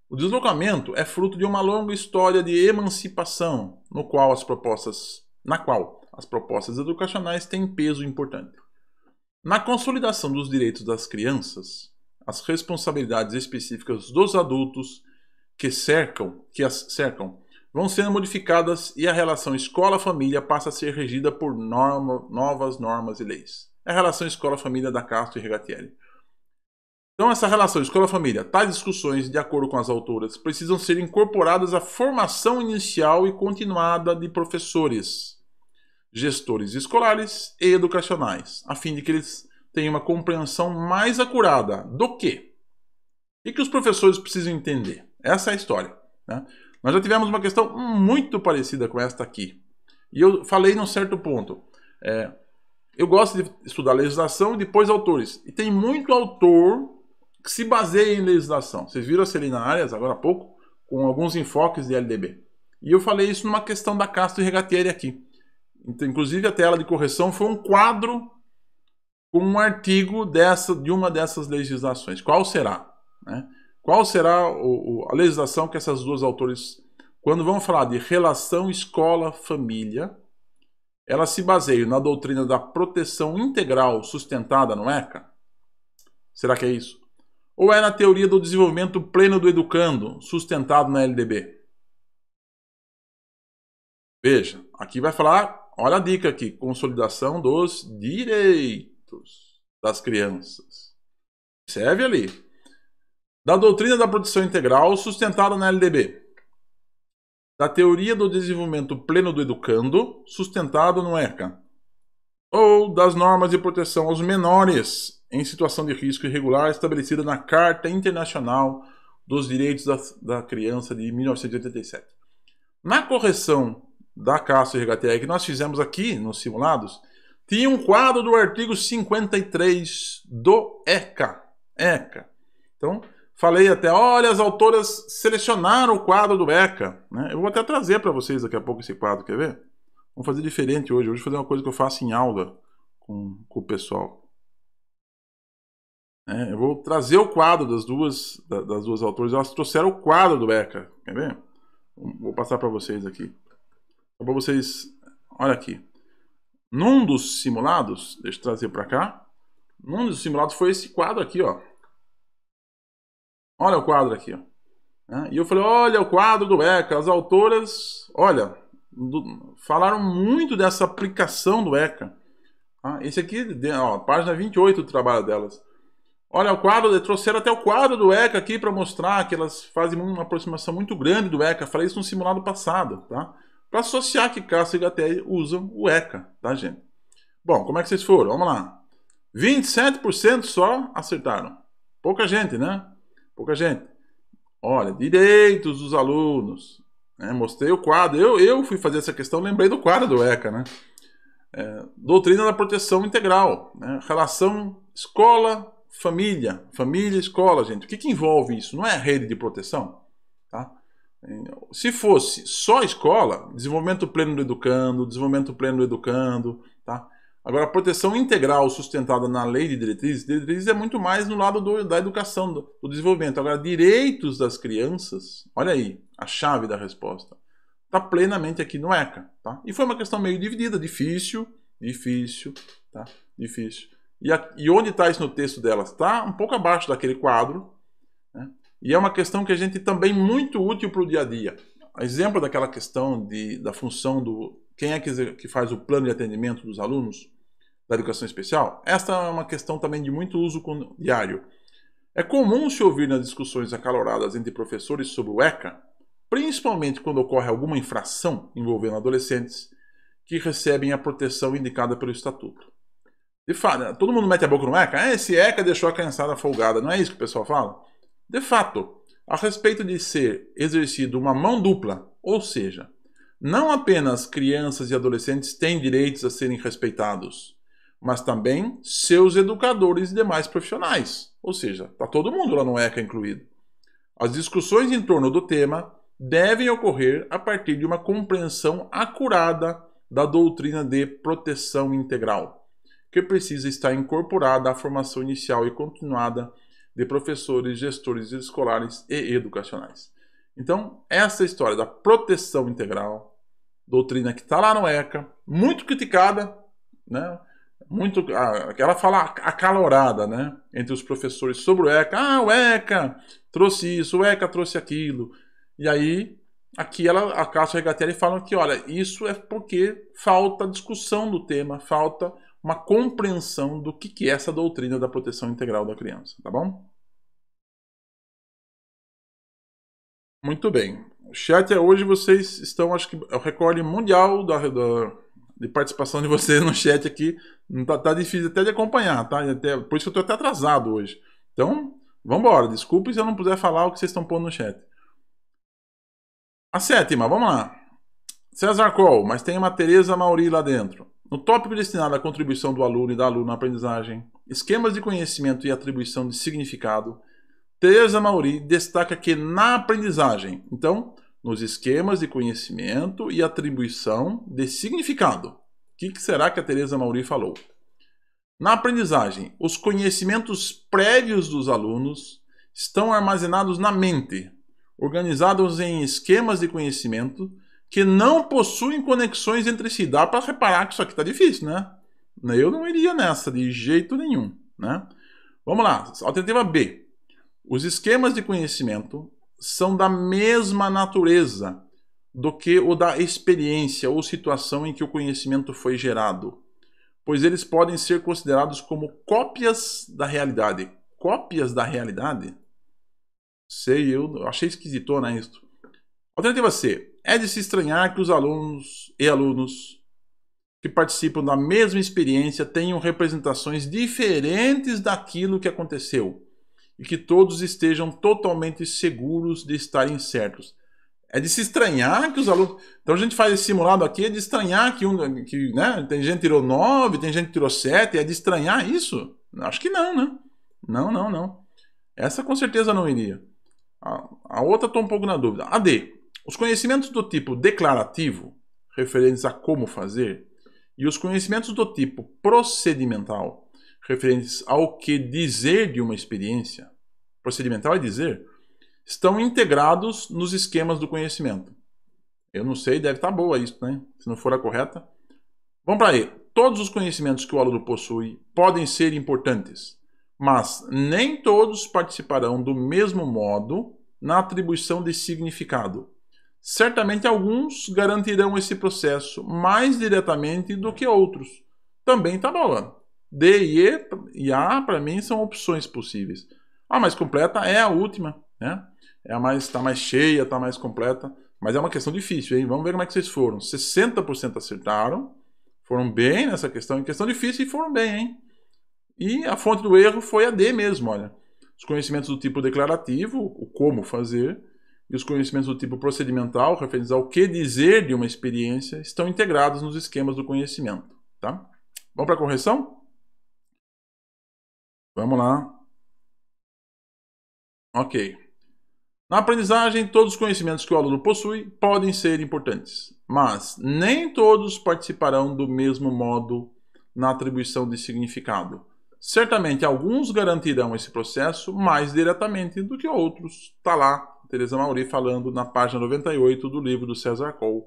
O deslocamento é fruto de uma longa história de emancipação, na qual as as propostas educacionais têm peso importante. Na consolidação dos direitos das crianças, as responsabilidades específicas dos adultos que as cercam vão sendo modificadas e a relação escola-família passa a ser regida por novas normas e leis. É a relação escola-família da Castro e Regatieri. Então, essa relação escola-família, tais discussões, de acordo com as autoras, precisam ser incorporadas à formação inicial e continuada de professores, gestores escolares e educacionais, a fim de que eles tenham uma compreensão mais acurada do quê? O que os professores precisam entender? Essa é a história, né? Nós já tivemos uma questão muito parecida com esta aqui. E eu falei num certo ponto. Eu gosto de estudar legislação e depois autores. E tem muito autor que se baseia em legislação. Vocês viram a Celina Arias agora há pouco, com alguns enfoques de LDB. E eu falei isso numa questão da Castro e Regatieri aqui. Então, inclusive a tela de correção foi um quadro com um artigo de uma dessas legislações. Qual será? Né? Qual será a legislação que essas duas autores, quando vão falar de relação escola-família, elas se baseiam na doutrina da proteção integral sustentada no ECA? Será que é isso? Ou é na teoria do desenvolvimento pleno do educando, sustentado na LDB? Veja, aqui vai falar, olha a dica aqui, consolidação dos direitos das crianças. Observe ali. Da doutrina da proteção integral, sustentada na LDB. Da teoria do desenvolvimento pleno do educando, sustentado no ECA. Ou das normas de proteção aos menores em situação de risco irregular estabelecida na Carta Internacional dos Direitos da Criança de 1987. Na correção da Castro e Regatieri que nós fizemos aqui nos simulados, tinha um quadro do artigo 53 do ECA. Então, falei até, olha, as autoras selecionaram o quadro do ECA. Né? Eu vou até trazer para vocês daqui a pouco esse quadro, quer ver? Vamos fazer diferente hoje. Hoje vou fazer uma coisa que eu faço em aula com o pessoal. Eu vou trazer o quadro das duas autoras. Elas trouxeram o quadro do ECA. Quer ver? Vou passar para vocês aqui. Para vocês, olha aqui. Num dos simulados, deixa eu trazer para cá. Num dos simulados foi esse quadro aqui, ó. Olha o quadro aqui, ó. E eu falei, olha o quadro do ECA. As autoras, olha, falaram muito dessa aplicação do ECA. Esse aqui, ó, página 28 do trabalho delas. Olha o quadro, trouxeram até o quadro do ECA aqui para mostrar que elas fazem uma aproximação muito grande do ECA. Falei isso no simulado passado, tá? Para associar que Castro e Regatieri usam o ECA, tá, gente? Bom, como é que vocês foram? Vamos lá. 27% só acertaram. Pouca gente, né? Pouca gente. Olha, direitos dos alunos. Mostrei o quadro. Eu fui fazer essa questão, lembrei do quadro do ECA, né? Doutrina da proteção integral. Né? Relação escola-família. Família-escola, gente. O que envolve isso? Não é a rede de proteção? Tá? Se fosse só escola, desenvolvimento pleno do educando, tá? Agora, a proteção integral sustentada na lei de diretrizes é muito mais no lado da educação, do desenvolvimento. Agora, direitos das crianças, olha aí, a chave da resposta, está plenamente aqui no ECA. Tá? E foi uma questão meio dividida, difícil, tá? Difícil. E onde está isso no texto delas? Está um pouco abaixo daquele quadro, né? E é uma questão que a gente também muito útil para o dia a dia. Exemplo daquela questão da função do... Quem é que faz o plano de atendimento dos alunos da educação especial? Esta é uma questão também de muito uso diário. É comum se ouvir nas discussões acaloradas entre professores sobre o ECA, principalmente quando ocorre alguma infração envolvendo adolescentes que recebem a proteção indicada pelo Estatuto. De fato, todo mundo mete a boca no ECA? Esse ECA deixou a criançada folgada. Não é isso que o pessoal fala? De fato, a respeito de ser exercido uma mão dupla, ou seja, não apenas crianças e adolescentes têm direitos a serem respeitados, mas também seus educadores e demais profissionais. Ou seja, está todo mundo lá no ECA incluído. As discussões em torno do tema devem ocorrer a partir de uma compreensão acurada da doutrina de proteção integral, que precisa estar incorporada à formação inicial e continuada de professores, gestores escolares e educacionais. Então, essa história da proteção integral, doutrina que está lá no ECA, muito criticada, né? Muito, aquela fala acalorada, né? Entre os professores sobre o ECA. Ah, o ECA trouxe isso, o ECA trouxe aquilo. E aí, aqui a Cássia Regatelli fala que, olha, isso é porque falta discussão do tema, falta uma compreensão do que é essa doutrina da proteção integral da criança, tá bom? Muito bem. O chat hoje vocês estão, acho que é o recorde mundial de participação de vocês no chat aqui. Não tá difícil até de acompanhar, tá? Por isso que eu estou até atrasado hoje. Então, vamos embora. Desculpe se eu não puder falar o que vocês estão pondo no chat. A sétima, vamos lá. César Cole, mas tem uma Tereza Mauri lá dentro. No tópico destinado à contribuição do aluno e da aluna na aprendizagem, esquemas de conhecimento e atribuição de significado, Tereza Mauri destaca que na aprendizagem, então, nos esquemas de conhecimento e atribuição de significado. O que será que a Tereza Mauri falou? Na aprendizagem, os conhecimentos prévios dos alunos estão armazenados na mente, organizados em esquemas de conhecimento que não possuem conexões entre si. Dá para reparar que isso aqui está difícil, né? Eu não iria nessa de jeito nenhum, né? Vamos lá, alternativa B. Os esquemas de conhecimento são da mesma natureza do que o da experiência ou situação em que o conhecimento foi gerado, pois eles podem ser considerados como cópias da realidade. Cópias da realidade? Sei, eu achei esquisitona isso. Alternativa C. É de se estranhar que os alunos que participam da mesma experiência tenham representações diferentes daquilo que aconteceu e que todos estejam totalmente seguros de estarem certos. É de se estranhar que os alunos... Então a gente faz esse simulado aqui, é de estranhar que né? Tem gente que tirou 9, tem gente que tirou 7, é de estranhar isso? Acho que não, né? Não. Essa com certeza não iria. A outra estou um pouco na dúvida. A D. Os conhecimentos do tipo declarativo, referentes a como fazer, e os conhecimentos do tipo procedimental, referentes ao que dizer de uma experiência, procedimental é dizer, estão integrados nos esquemas do conhecimento. Eu não sei, deve estar boa isso, né? Se não for a correta. Vamos para aí. Todos os conhecimentos que o aluno possui podem ser importantes, mas nem todos participarão do mesmo modo na atribuição de significado. Certamente alguns garantirão esse processo mais diretamente do que outros. Também está boa. D, E e A, para mim, são opções possíveis. A mais completa é a última, né? Está mais cheia, está mais completa. Mas é uma questão difícil, hein? Vamos ver como é que vocês foram. 60% acertaram. Foram bem nessa questão. Em questão difícil, e foram bem, hein? E a fonte do erro foi a D mesmo, olha. Os conhecimentos do tipo declarativo, o como fazer, e os conhecimentos do tipo procedimental, referentes ao que dizer de uma experiência, estão integrados nos esquemas do conhecimento, tá? Vamos para a correção? Vamos lá. Ok. Na aprendizagem, todos os conhecimentos que o aluno possui podem ser importantes, mas nem todos participarão do mesmo modo na atribuição de significado. Certamente alguns garantirão esse processo mais diretamente do que outros. Está lá, Tereza Mauri falando na página 98 do livro do César Cole,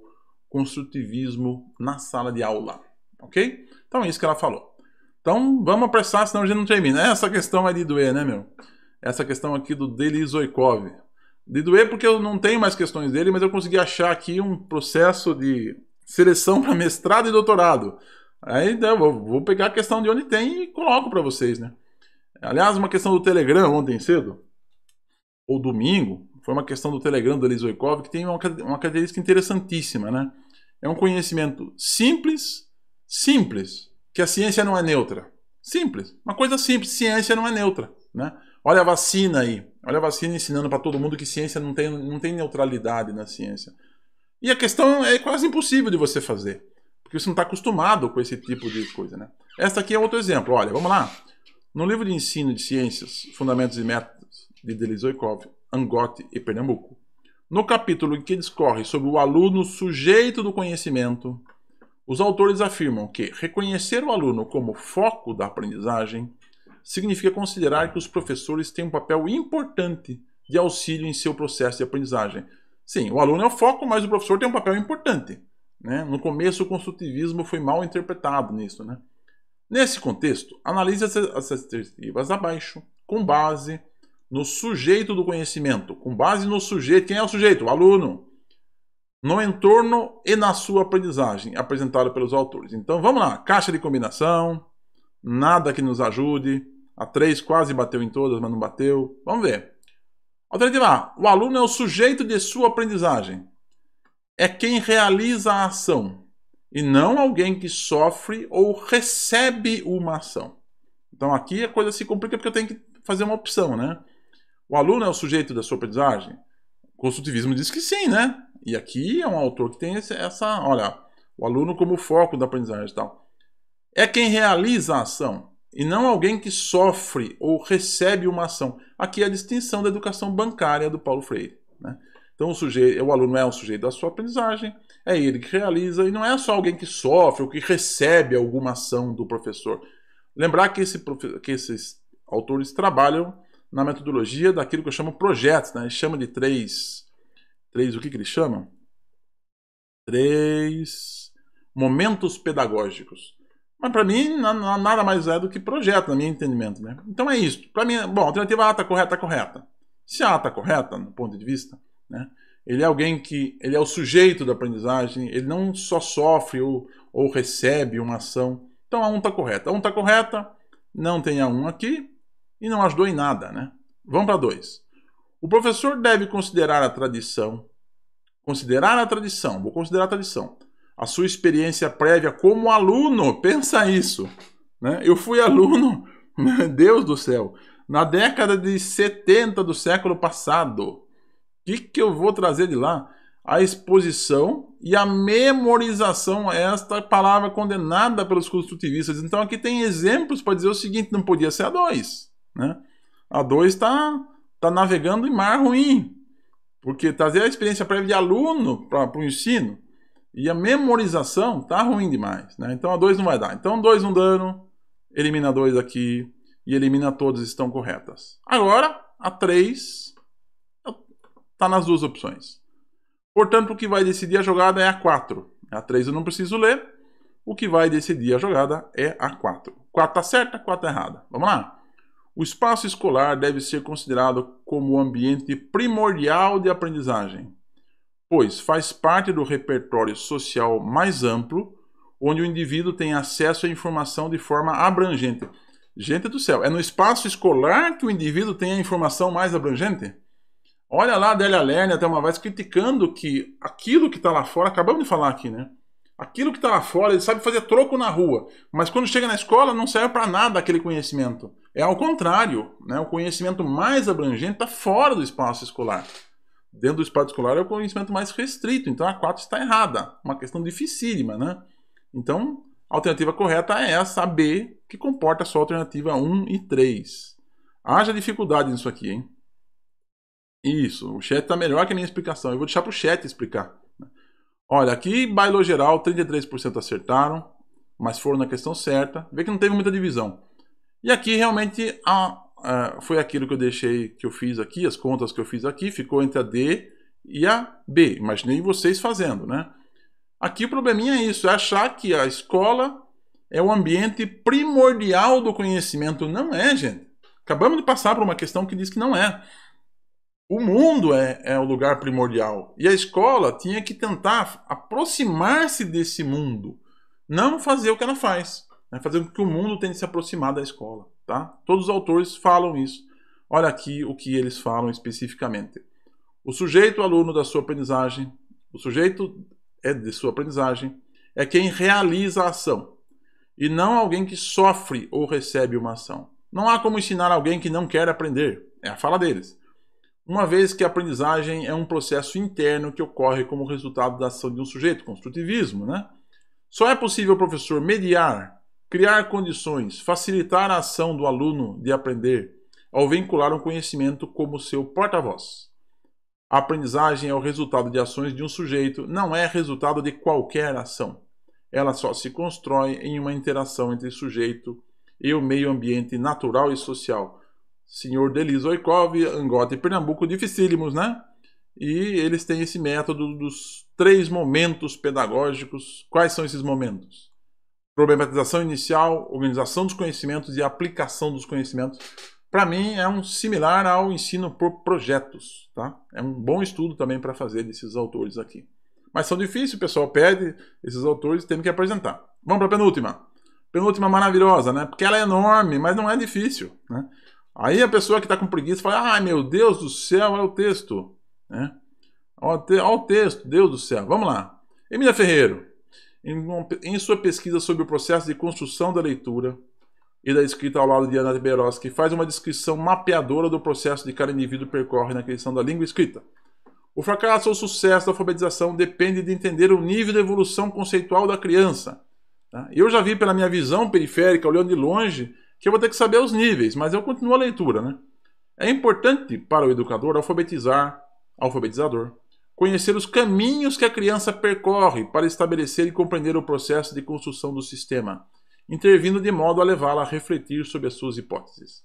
Construtivismo na Sala de Aula. Ok? Então é isso que ela falou. Então vamos apressar, senão a gente não termina. Essa questão é de doer, né, meu? Essa questão aqui do Delis Oikov. De doer porque eu não tenho mais questões dele, mas eu consegui achar aqui um processo de seleção para mestrado e doutorado. Aí eu vou pegar a questão de onde tem e coloco para vocês, né? Aliás, uma questão do Telegram ontem cedo, ou domingo, foi uma questão do Telegram do Delis Oikov que tem uma característica interessantíssima, né? É um conhecimento simples, que a ciência não é neutra. Simples, uma coisa simples, ciência não é neutra, né? Olha a vacina aí, olha a vacina ensinando para todo mundo que ciência não tem neutralidade na ciência. E a questão é quase impossível de você fazer, porque você não está acostumado com esse tipo de coisa, né? Esta aqui é outro exemplo, olha, vamos lá. No livro de ensino de ciências, Fundamentos e Métodos, de Delis Oikov, Angote e Pernambuco, no capítulo em que discorre sobre o aluno sujeito do conhecimento, os autores afirmam que reconhecer o aluno como foco da aprendizagem significa considerar que os professores têm um papel importante de auxílio em seu processo de aprendizagem. Sim, o aluno é o foco, mas o professor tem um papel importante. né? No começo, o construtivismo foi mal interpretado nisso, né? Nesse contexto, analise as assertivas abaixo com base no sujeito do conhecimento, com base no sujeito. Quem é o sujeito? O aluno. No entorno e na sua aprendizagem, apresentado pelos autores. Então, vamos lá. Caixa de combinação, nada que nos ajude. A 3 quase bateu em todas, mas não bateu. Vamos ver. Alternativa A. O aluno é o sujeito de sua aprendizagem. É quem realiza a ação, e não alguém que sofre ou recebe uma ação. Então aqui a coisa se complica porque eu tenho que fazer uma opção, né? O aluno é o sujeito da sua aprendizagem? O construtivismo diz que sim, né? E aqui é um autor que tem essa... Olha, o aluno como foco da aprendizagem e tal. É quem realiza a ação, e não alguém que sofre ou recebe uma ação. Aqui é a distinção da educação bancária do Paulo Freire, né? Então o aluno é o sujeito da sua aprendizagem, é ele que realiza, e não é só alguém que sofre ou que recebe alguma ação do professor. Lembrar que esses autores trabalham na metodologia daquilo que eu chamo projetos, né? Eles chamam de três, o que eles chamam? 3 momentos pedagógicos. Mas para mim, nada mais é do que projeto, no meu entendimento, né? Então é isso. Para mim, bom, a alternativa A está correta, correta. Se a A está correta, no ponto de vista, né? Ele é alguém que... Ele é o sujeito da aprendizagem, ele não só sofre ou recebe uma ação. Então a 1 está correta. A 1 está correta, não tem a 1 aqui e não ajudou em nada, né? Vamos para 2. O professor deve considerar a tradição. Vou considerar a tradição. A sua experiência prévia como aluno, pensa isso, né? Eu fui aluno, meu Deus do céu, na década de 70 do século passado. O que eu vou trazer de lá? A exposição e a memorização, esta palavra condenada pelos construtivistas. Então aqui tem exemplos para dizer o seguinte, não podia ser a 2, né? A 2 está navegando em mar ruim, porque trazer a experiência prévia de aluno para o ensino e a memorização está ruim demais, né? Então a 2 não vai dar. Então 2 não dando, elimina 2 aqui e elimina todas, estão corretas. Agora a 3 está nas duas opções. Portanto, o que vai decidir a jogada é a 4. A 3 eu não preciso ler. O que vai decidir a jogada é a 4. 4 está certa, 4 está errada. Vamos lá. O espaço escolar deve ser considerado como o ambiente primordial de aprendizagem, pois faz parte do repertório social mais amplo, onde o indivíduo tem acesso à informação de forma abrangente. Gente do céu, é no espaço escolar que o indivíduo tem a informação mais abrangente? Olha lá a Adélia Lerner até uma vez criticando que aquilo que está lá fora, acabamos de falar aqui, né? Aquilo que está lá fora, ele sabe fazer troco na rua, mas quando chega na escola não serve para nada aquele conhecimento. É ao contrário, né? O conhecimento mais abrangente está fora do espaço escolar. Dentro do espaço escolar é o conhecimento mais restrito, então a 4 está errada. Uma questão dificílima, né? Então, a alternativa correta é essa, a B, que comporta só a alternativa 1 e 3. Haja dificuldade nisso aqui, hein? Isso, o chat está melhor que a minha explicação. Eu vou deixar para o chat explicar. Olha, aqui, bailou geral, 33% acertaram, mas foram na questão certa. Vê que não teve muita divisão. E aqui, realmente, foi aquilo que eu deixei, que eu fiz aqui, as contas que eu fiz aqui, ficou entre a D e a B. Imaginei vocês fazendo, né? Aqui o probleminha é isso, é achar que a escola é o ambiente primordial do conhecimento. Não é, gente. Acabamos de passar por uma questão que diz que não é. O mundo é o lugar primordial. E a escola tinha que tentar aproximar-se desse mundo. Não fazer o que ela faz. Né? Fazer com que o mundo tente se aproximar da escola. Tá? Todos os autores falam isso. Olha aqui o que eles falam especificamente. O sujeito aluno da sua aprendizagem, o sujeito de sua aprendizagem, é quem realiza a ação. E não alguém que sofre ou recebe uma ação. Não há como ensinar alguém que não quer aprender. É a fala deles. Uma vez que a aprendizagem é um processo interno que ocorre como resultado da ação de um sujeito, construtivismo, né? Só é possível o professor mediar, criar condições, facilitar a ação do aluno de aprender, ao vincular um conhecimento como seu porta-voz. A aprendizagem é o resultado de ações de um sujeito, não é resultado de qualquer ação. Ela só se constrói em uma interação entre o sujeito e o meio ambiente natural e social. Senhor Delis Oikov, Angote e Pernambuco, dificílimos, né? E eles têm esse método dos 3 momentos pedagógicos. Quais são esses momentos? Problematização inicial, organização dos conhecimentos e aplicação dos conhecimentos. Para mim, é um similar ao ensino por projetos, tá? É um bom estudo também para fazer desses autores aqui. Mas são difíceis, o pessoal pede, esses autores têm que apresentar. Vamos para a penúltima. Penúltima maravilhosa, né? Porque ela é enorme, mas não é difícil, né? Aí a pessoa que está com preguiça fala, ai meu Deus do céu, olha o texto, né? Olha o texto, Deus do céu. Vamos lá. Emília Ferreiro, em sua pesquisa sobre o processo de construção da leitura e da escrita ao lado de Ana Beroski, faz uma descrição mapeadora do processo que cada indivíduo percorre na questão da língua escrita. O fracasso ou sucesso da alfabetização depende de entender o nível de evolução conceitual da criança. Tá? Eu já vi pela minha visão periférica, olhando de longe, que eu vou ter que saber os níveis, mas eu continuo a leitura. Né? É importante para o educador alfabetizador, conhecer os caminhos que a criança percorre para estabelecer e compreender o processo de construção do sistema, intervindo de modo a levá-la a refletir sobre as suas hipóteses.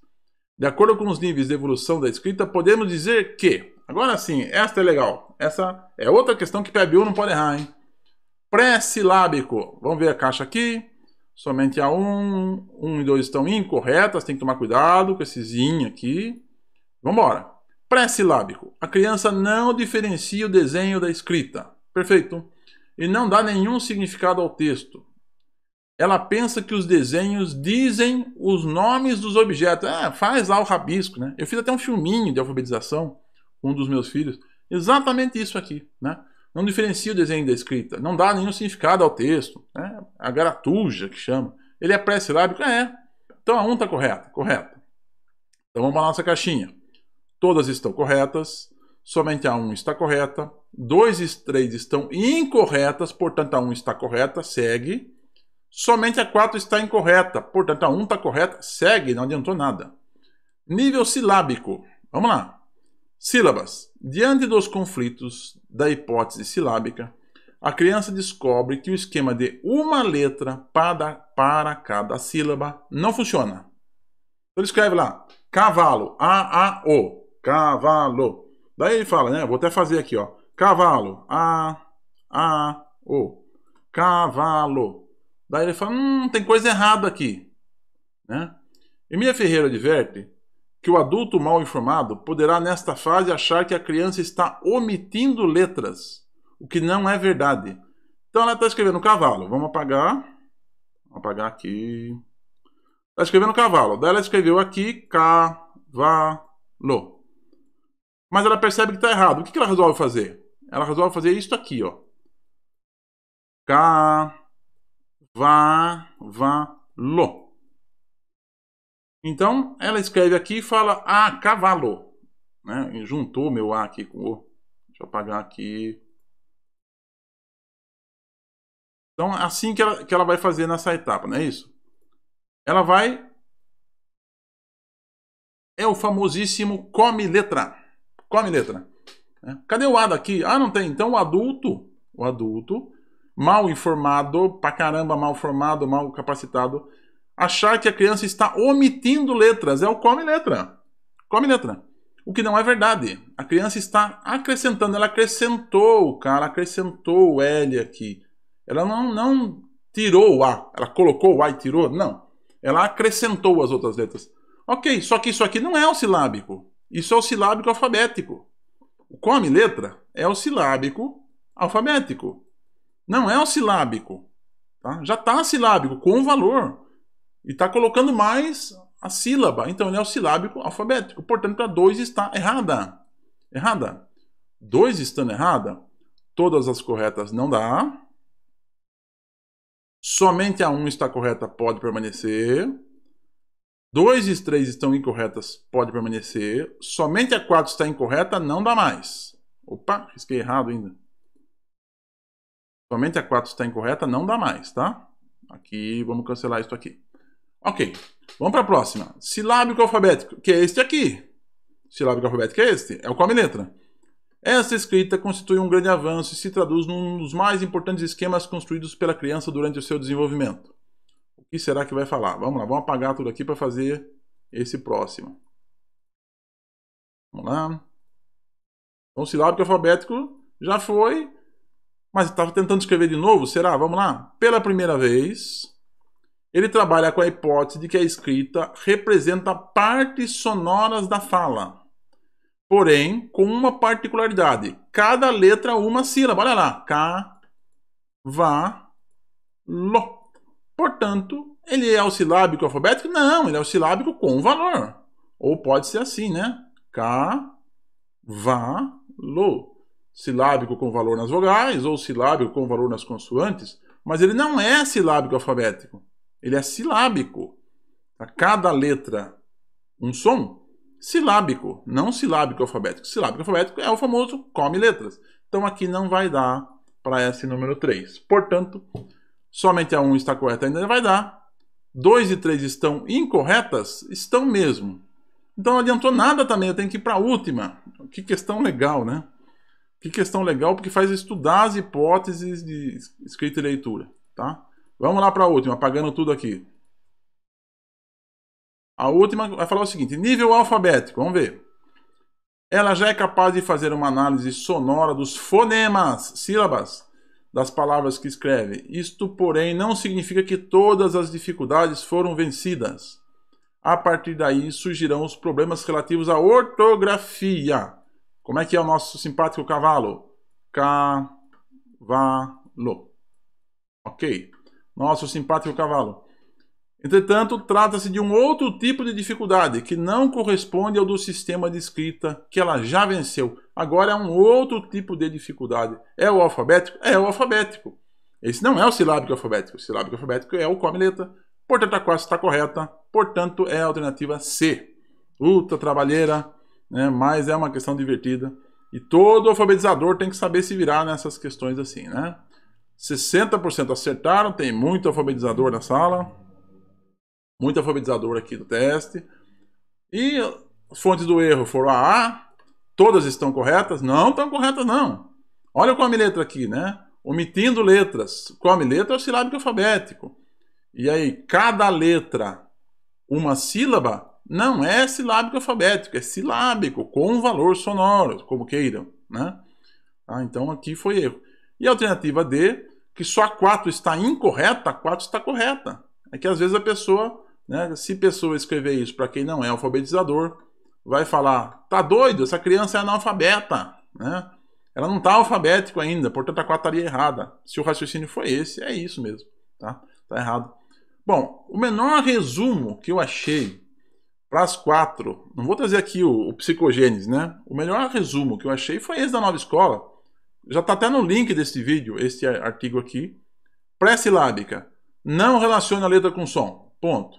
De acordo com os níveis de evolução da escrita, podemos dizer que, agora sim, esta é legal, essa é outra questão que PBU não pode errar, hein? Pré-silábico, vamos ver a caixa aqui, somente a 1 e 2 estão incorretas, tem que tomar cuidado com esses in aqui. Vamos embora. Pré-silábico, a criança não diferencia o desenho da escrita, perfeito, e não dá nenhum significado ao texto. Ela pensa que os desenhos dizem os nomes dos objetos. Faz lá o rabisco, né? Eu fiz até um filminho de alfabetização com um dos meus filhos. Exatamente isso aqui, né? Não diferencia o desenho da escrita. Não dá nenhum significado ao texto. Né? A garatuja, que chama. Ele é pré-silábico? Então a 1 está correta. Correto. Então vamos para a nossa caixinha. Todas estão corretas. Somente a 1 está correta. 2 e 3 estão incorretas. Portanto, a 1 está correta. Segue. Somente a 4 está incorreta, portanto a 1 está correta, segue, não adiantou nada. Nível silábico, vamos lá. Sílabas. Diante dos conflitos da hipótese silábica, a criança descobre que o esquema de uma letra para cada sílaba não funciona. Ele escreve lá, cavalo, A-A-O, cavalo. Daí ele fala, né, vou até fazer aqui, ó, cavalo, A-A-O, cavalo. Daí ele fala, tem coisa errada aqui. Né? Emília Ferreira adverte que o adulto mal informado poderá nesta fase achar que a criança está omitindo letras, o que não é verdade. Então ela está escrevendo cavalo. Vamos apagar. Vamos apagar aqui. Está escrevendo cavalo. Daí ela escreveu aqui cavalo. Mas ela percebe que está errado. O que ela resolve fazer? Ela resolve fazer isso aqui, ó. Cavalo. Então, ela escreve aqui e fala cavalo. Né? E juntou meu A aqui com o. Deixa eu apagar aqui. Então, assim que ela vai fazer nessa etapa, não é isso? Ela vai... É o famosíssimo come letra. Come letra. Cadê o A daqui? Não tem. Então, o adulto mal informado, pra caramba, mal formado, mal capacitado, achar que a criança está omitindo letras. É o come letra. Come letra. O que não é verdade. A criança está acrescentando. Ela acrescentou o K, ela acrescentou o L aqui. Ela não tirou o A. Ela colocou o A e tirou. Não. Ela acrescentou as outras letras. Ok, só que isso aqui não é o silábico. Isso é o silábico alfabético. O come letra é o silábico alfabético. Não é o silábico. Tá? Já está silábico com o valor. E está colocando mais a sílaba. Então ele é o silábico alfabético. Portanto, a 2 está errada. Errada. 2 estando errada, todas as corretas não dá. Somente a 1 está correta, pode permanecer. 2 e 3 estão incorretas, pode permanecer. Somente a 4 está incorreta, não dá mais. Opa, risquei errado ainda. Somente a 4 está incorreta, não dá mais, tá? Aqui, vamos cancelar isso aqui. Ok, vamos para a próxima. Silábico alfabético, que é este aqui. Silábico alfabético é este, é o come letra. Essa escrita constitui um grande avanço e se traduz num dos mais importantes esquemas construídos pela criança durante o seu desenvolvimento. O que será que vai falar? Vamos lá, vamos apagar tudo aqui para fazer esse próximo. Vamos lá. Então, o silábico alfabético já foi Mas estava tentando escrever de novo, será? Vamos lá. Pela primeira vez, ele trabalha com a hipótese de que a escrita representa partes sonoras da fala. Porém, com uma particularidade. Cada letra uma sílaba. Olha lá. Ca-va-lo. Portanto, ele é o silábico alfabético? Não, ele é o silábico com valor. Ou pode ser assim, né? Ca-va-lo. Silábico com valor nas vogais ou silábico com valor nas consoantes. Mas ele não é silábico alfabético. Ele é silábico. A cada letra um som silábico, não silábico alfabético. Silábico alfabético é o famoso come letras. Então aqui não vai dar para esse número 3. Portanto, somente a 1 está correta, ainda vai dar. 2 e 3 estão incorretas? Estão mesmo. Então não adiantou nada também, eu tenho que ir para a última. Que questão legal, né? Que questão legal, porque faz estudar as hipóteses de escrita e leitura, tá? Vamos lá para a última, apagando tudo aqui. A última vai falar o seguinte, nível alfabético, vamos ver. Ela já é capaz de fazer uma análise sonora dos fonemas, sílabas, das palavras que escreve. Isto, porém, não significa que todas as dificuldades foram vencidas. A partir daí surgirão os problemas relativos à ortografia. Como é que é o nosso simpático cavalo? Cavalo. Ok. Nosso simpático cavalo. Entretanto, trata-se de um outro tipo de dificuldade que não corresponde ao do sistema de escrita que ela já venceu. Agora é um outro tipo de dificuldade. É o alfabético? É o alfabético. Esse não é o silábico alfabético. O silábico alfabético é o come letra. Portanto, a quase está correta. Portanto, é a alternativa C. Ultra trabalheira, né? Mas é uma questão divertida. E todo alfabetizador tem que saber se virar nessas questões assim, né? 60% acertaram, tem muito alfabetizador na sala. Muito alfabetizador aqui do teste. E as fontes do erro foram A. Todas estão corretas? Não estão corretas, não. Olha o come letra aqui, né? Omitindo letras. Come letra é o silábico alfabético. E aí, cada letra, uma sílaba, não é silábico alfabético, é silábico, com valor sonoro, como queiram, né? Então aqui foi erro. E a alternativa D, que só a 4 está incorreta, a 4 está correta. É que às vezes a pessoa, né, se a pessoa escrever isso para quem não é alfabetizador, vai falar, tá doido, essa criança é analfabeta, né? Ela não está alfabético ainda, portanto a 4 estaria errada. Se o raciocínio foi esse, é isso mesmo, tá? Tá errado. Bom, o menor resumo que eu achei para as 4, não vou trazer aqui o psicogênese, né? O melhor resumo que eu achei foi esse da Nova Escola. Já está até no link desse vídeo, este artigo aqui. Pré-silábica. Não relaciona a letra com som. Ponto.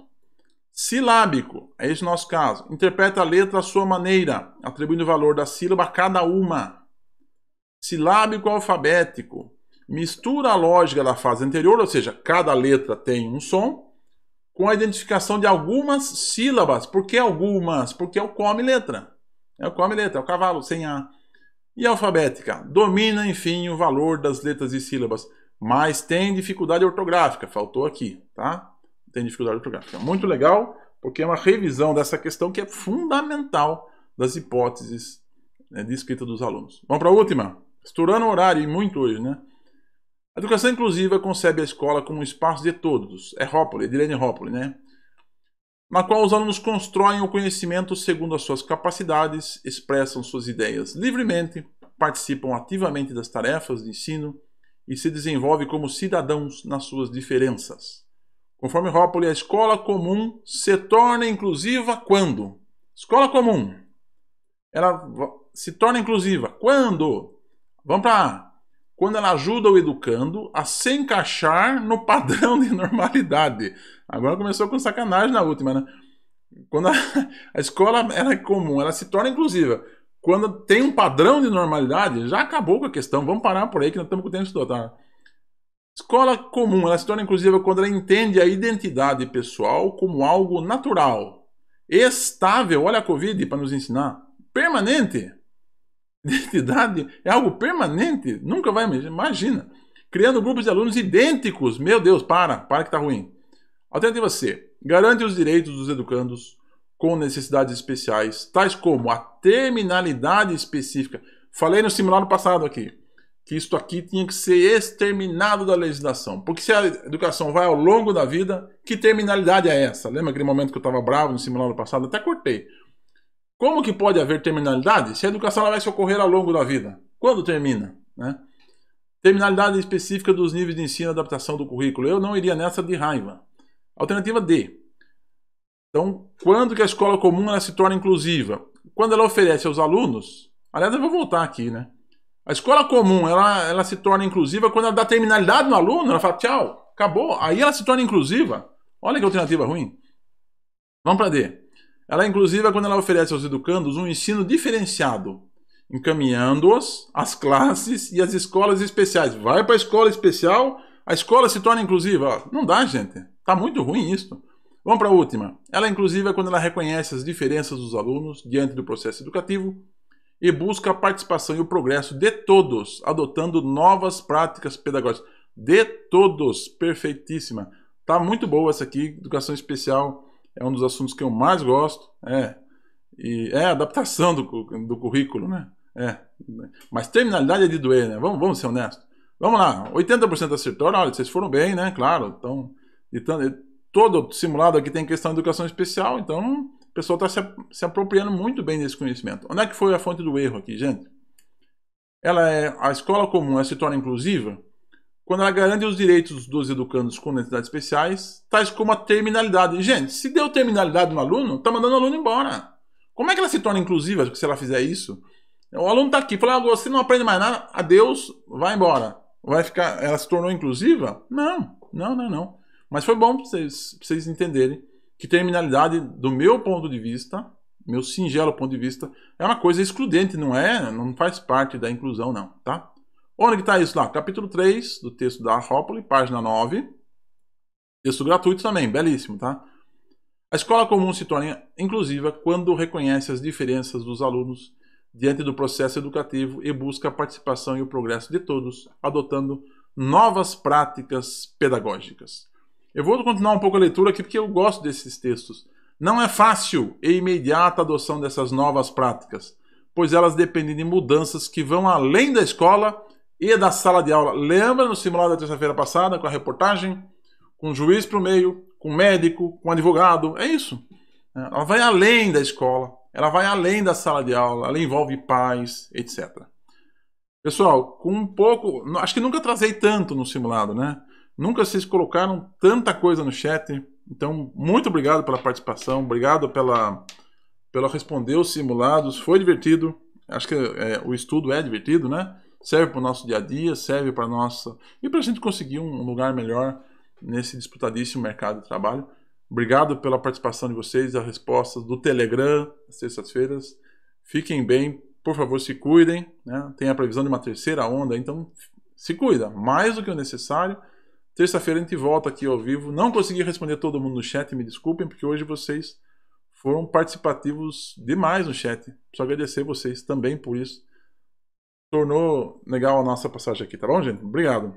Silábico, é esse o nosso caso. Interpreta a letra à sua maneira, atribuindo o valor da sílaba a cada uma. Silábico alfabético. Mistura a lógica da fase anterior, ou seja, cada letra tem um som, com a identificação de algumas sílabas. Por que algumas? Porque é o come letra. É o come letra, é o cavalo, sem A. E alfabética. Domina, enfim, o valor das letras e sílabas. Mas tem dificuldade ortográfica. Faltou aqui, tá? Tem dificuldade ortográfica. Muito legal, porque é uma revisão dessa questão que é fundamental das hipóteses, né, de escrita dos alunos. Vamos para a última? Estourando o horário e muito hoje, né? A educação inclusiva concebe a escola como um espaço de todos. É Hoppoli, é de Irene Hoppoli, né? Na qual os alunos constroem o conhecimento segundo as suas capacidades, expressam suas ideias livremente, participam ativamente das tarefas de ensino e se desenvolvem como cidadãos nas suas diferenças. Conforme Hoppoli, a escola comum se torna inclusiva quando? Escola comum. Ela se torna inclusiva quando? Vamos para A. Quando ela ajuda o educando a se encaixar no padrão de normalidade. Agora começou com sacanagem na última, né? Quando a escola ela é comum, ela se torna inclusiva. Quando tem um padrão de normalidade, já acabou com a questão. Vamos parar por aí que nós estamos com o tempo de estudar. Escola comum, ela se torna inclusiva quando ela entende a identidade pessoal como algo natural, estável, olha a Covid para nos ensinar, permanente. Identidade é algo permanente, nunca vai, imagina. Criando grupos de alunos idênticos, meu Deus, para que tá ruim. Alternativa C, garante os direitos dos educandos com necessidades especiais, tais como a terminalidade específica. Falei no simulado passado aqui. que isso aqui tinha que ser exterminado da legislação. Porque se a educação vai ao longo da vida, que terminalidade é essa? Lembra aquele momento que eu estava bravo no simulado passado? Até cortei. Como que pode haver terminalidade se a educação ela vai se ocorrer ao longo da vida? Quando termina? Né? Terminalidade específica dos níveis de ensino e adaptação do currículo. Eu não iria nessa de raiva. Alternativa D. Então, quando que a escola comum ela se torna inclusiva? Quando ela oferece aos alunos... Aliás, eu vou voltar aqui, né? A escola comum, ela se torna inclusiva quando ela dá terminalidade no aluno, ela fala tchau, acabou. Aí ela se torna inclusiva. Olha que alternativa ruim. Vamos para D. Ela é inclusiva quando ela oferece aos educandos um ensino diferenciado, encaminhando-os às classes e às escolas especiais. Vai para a escola especial, a escola se torna inclusiva. Não dá, gente. Tá muito ruim isso. Vamos para a última. Ela é inclusiva quando ela reconhece as diferenças dos alunos diante do processo educativo e busca a participação e o progresso de todos, adotando novas práticas pedagógicas. De todos. Perfeitíssima. Tá muito boa essa aqui. Educação especial é um dos assuntos que eu mais gosto. E é a adaptação do currículo, né? Mas terminalidade é de doer, né? Vamos ser honestos. Vamos lá. 80% acertou. Olha, vocês foram bem, né? Claro. Então, todo simulado aqui tem questão de educação especial, então... O pessoal está se apropriando muito bem desse conhecimento. Onde é que foi a fonte do erro aqui, gente? A escola comum ela se torna inclusiva quando ela garante os direitos dos educandos com necessidades especiais, tais como a terminalidade. Gente, se deu terminalidade no aluno, está mandando o aluno embora. Como é que ela se torna inclusiva se ela fizer isso? O aluno está aqui, fala, você não aprende mais nada, adeus, vai embora. Ela se tornou inclusiva? Não. Mas foi bom para vocês entenderem que terminalidade, do meu ponto de vista, meu singelo ponto de vista, é uma coisa excludente, não faz parte da inclusão, não, tá? Onde que está isso lá? Capítulo 3 do texto da Rópoli, página 9. Texto gratuito também, belíssimo, tá? A escola comum se torna inclusiva quando reconhece as diferenças dos alunos diante do processo educativo e busca a participação e o progresso de todos, adotando novas práticas pedagógicas. Eu vou continuar um pouco a leitura aqui porque eu gosto desses textos. Não é fácil e imediata a adoção dessas novas práticas, pois elas dependem de mudanças que vão além da escola e da sala de aula. Lembra no simulado da terça-feira passada, com a reportagem? Com o juiz para o meio, com o médico, com o advogado. É isso. Ela vai além da escola, ela vai além da sala de aula, ela envolve pais, etc. Pessoal, com um pouco... Acho que nunca trazei tanto no simulado, né? Nunca vocês colocaram tanta coisa no chat. Então, muito obrigado pela participação. Obrigado pela responder os simulados. Foi divertido. Acho que o estudo é divertido, né? Serve para o nosso dia a dia, serve para nossa... E para a gente conseguir um lugar melhor nesse disputadíssimo mercado de trabalho. Obrigado pela participação de vocês, as respostas do Telegram, às terças-feiras. Fiquem bem. Por favor, se cuidem. Né? Tem a previsão de uma terceira onda, então se cuida. Mais do que o necessário. Terça-feira a gente volta aqui ao vivo. Não consegui responder todo mundo no chat, me desculpem, porque hoje vocês foram participativos demais no chat. Preciso agradecer vocês também por isso. Tornou legal a nossa passagem aqui, tá bom, gente? Obrigado.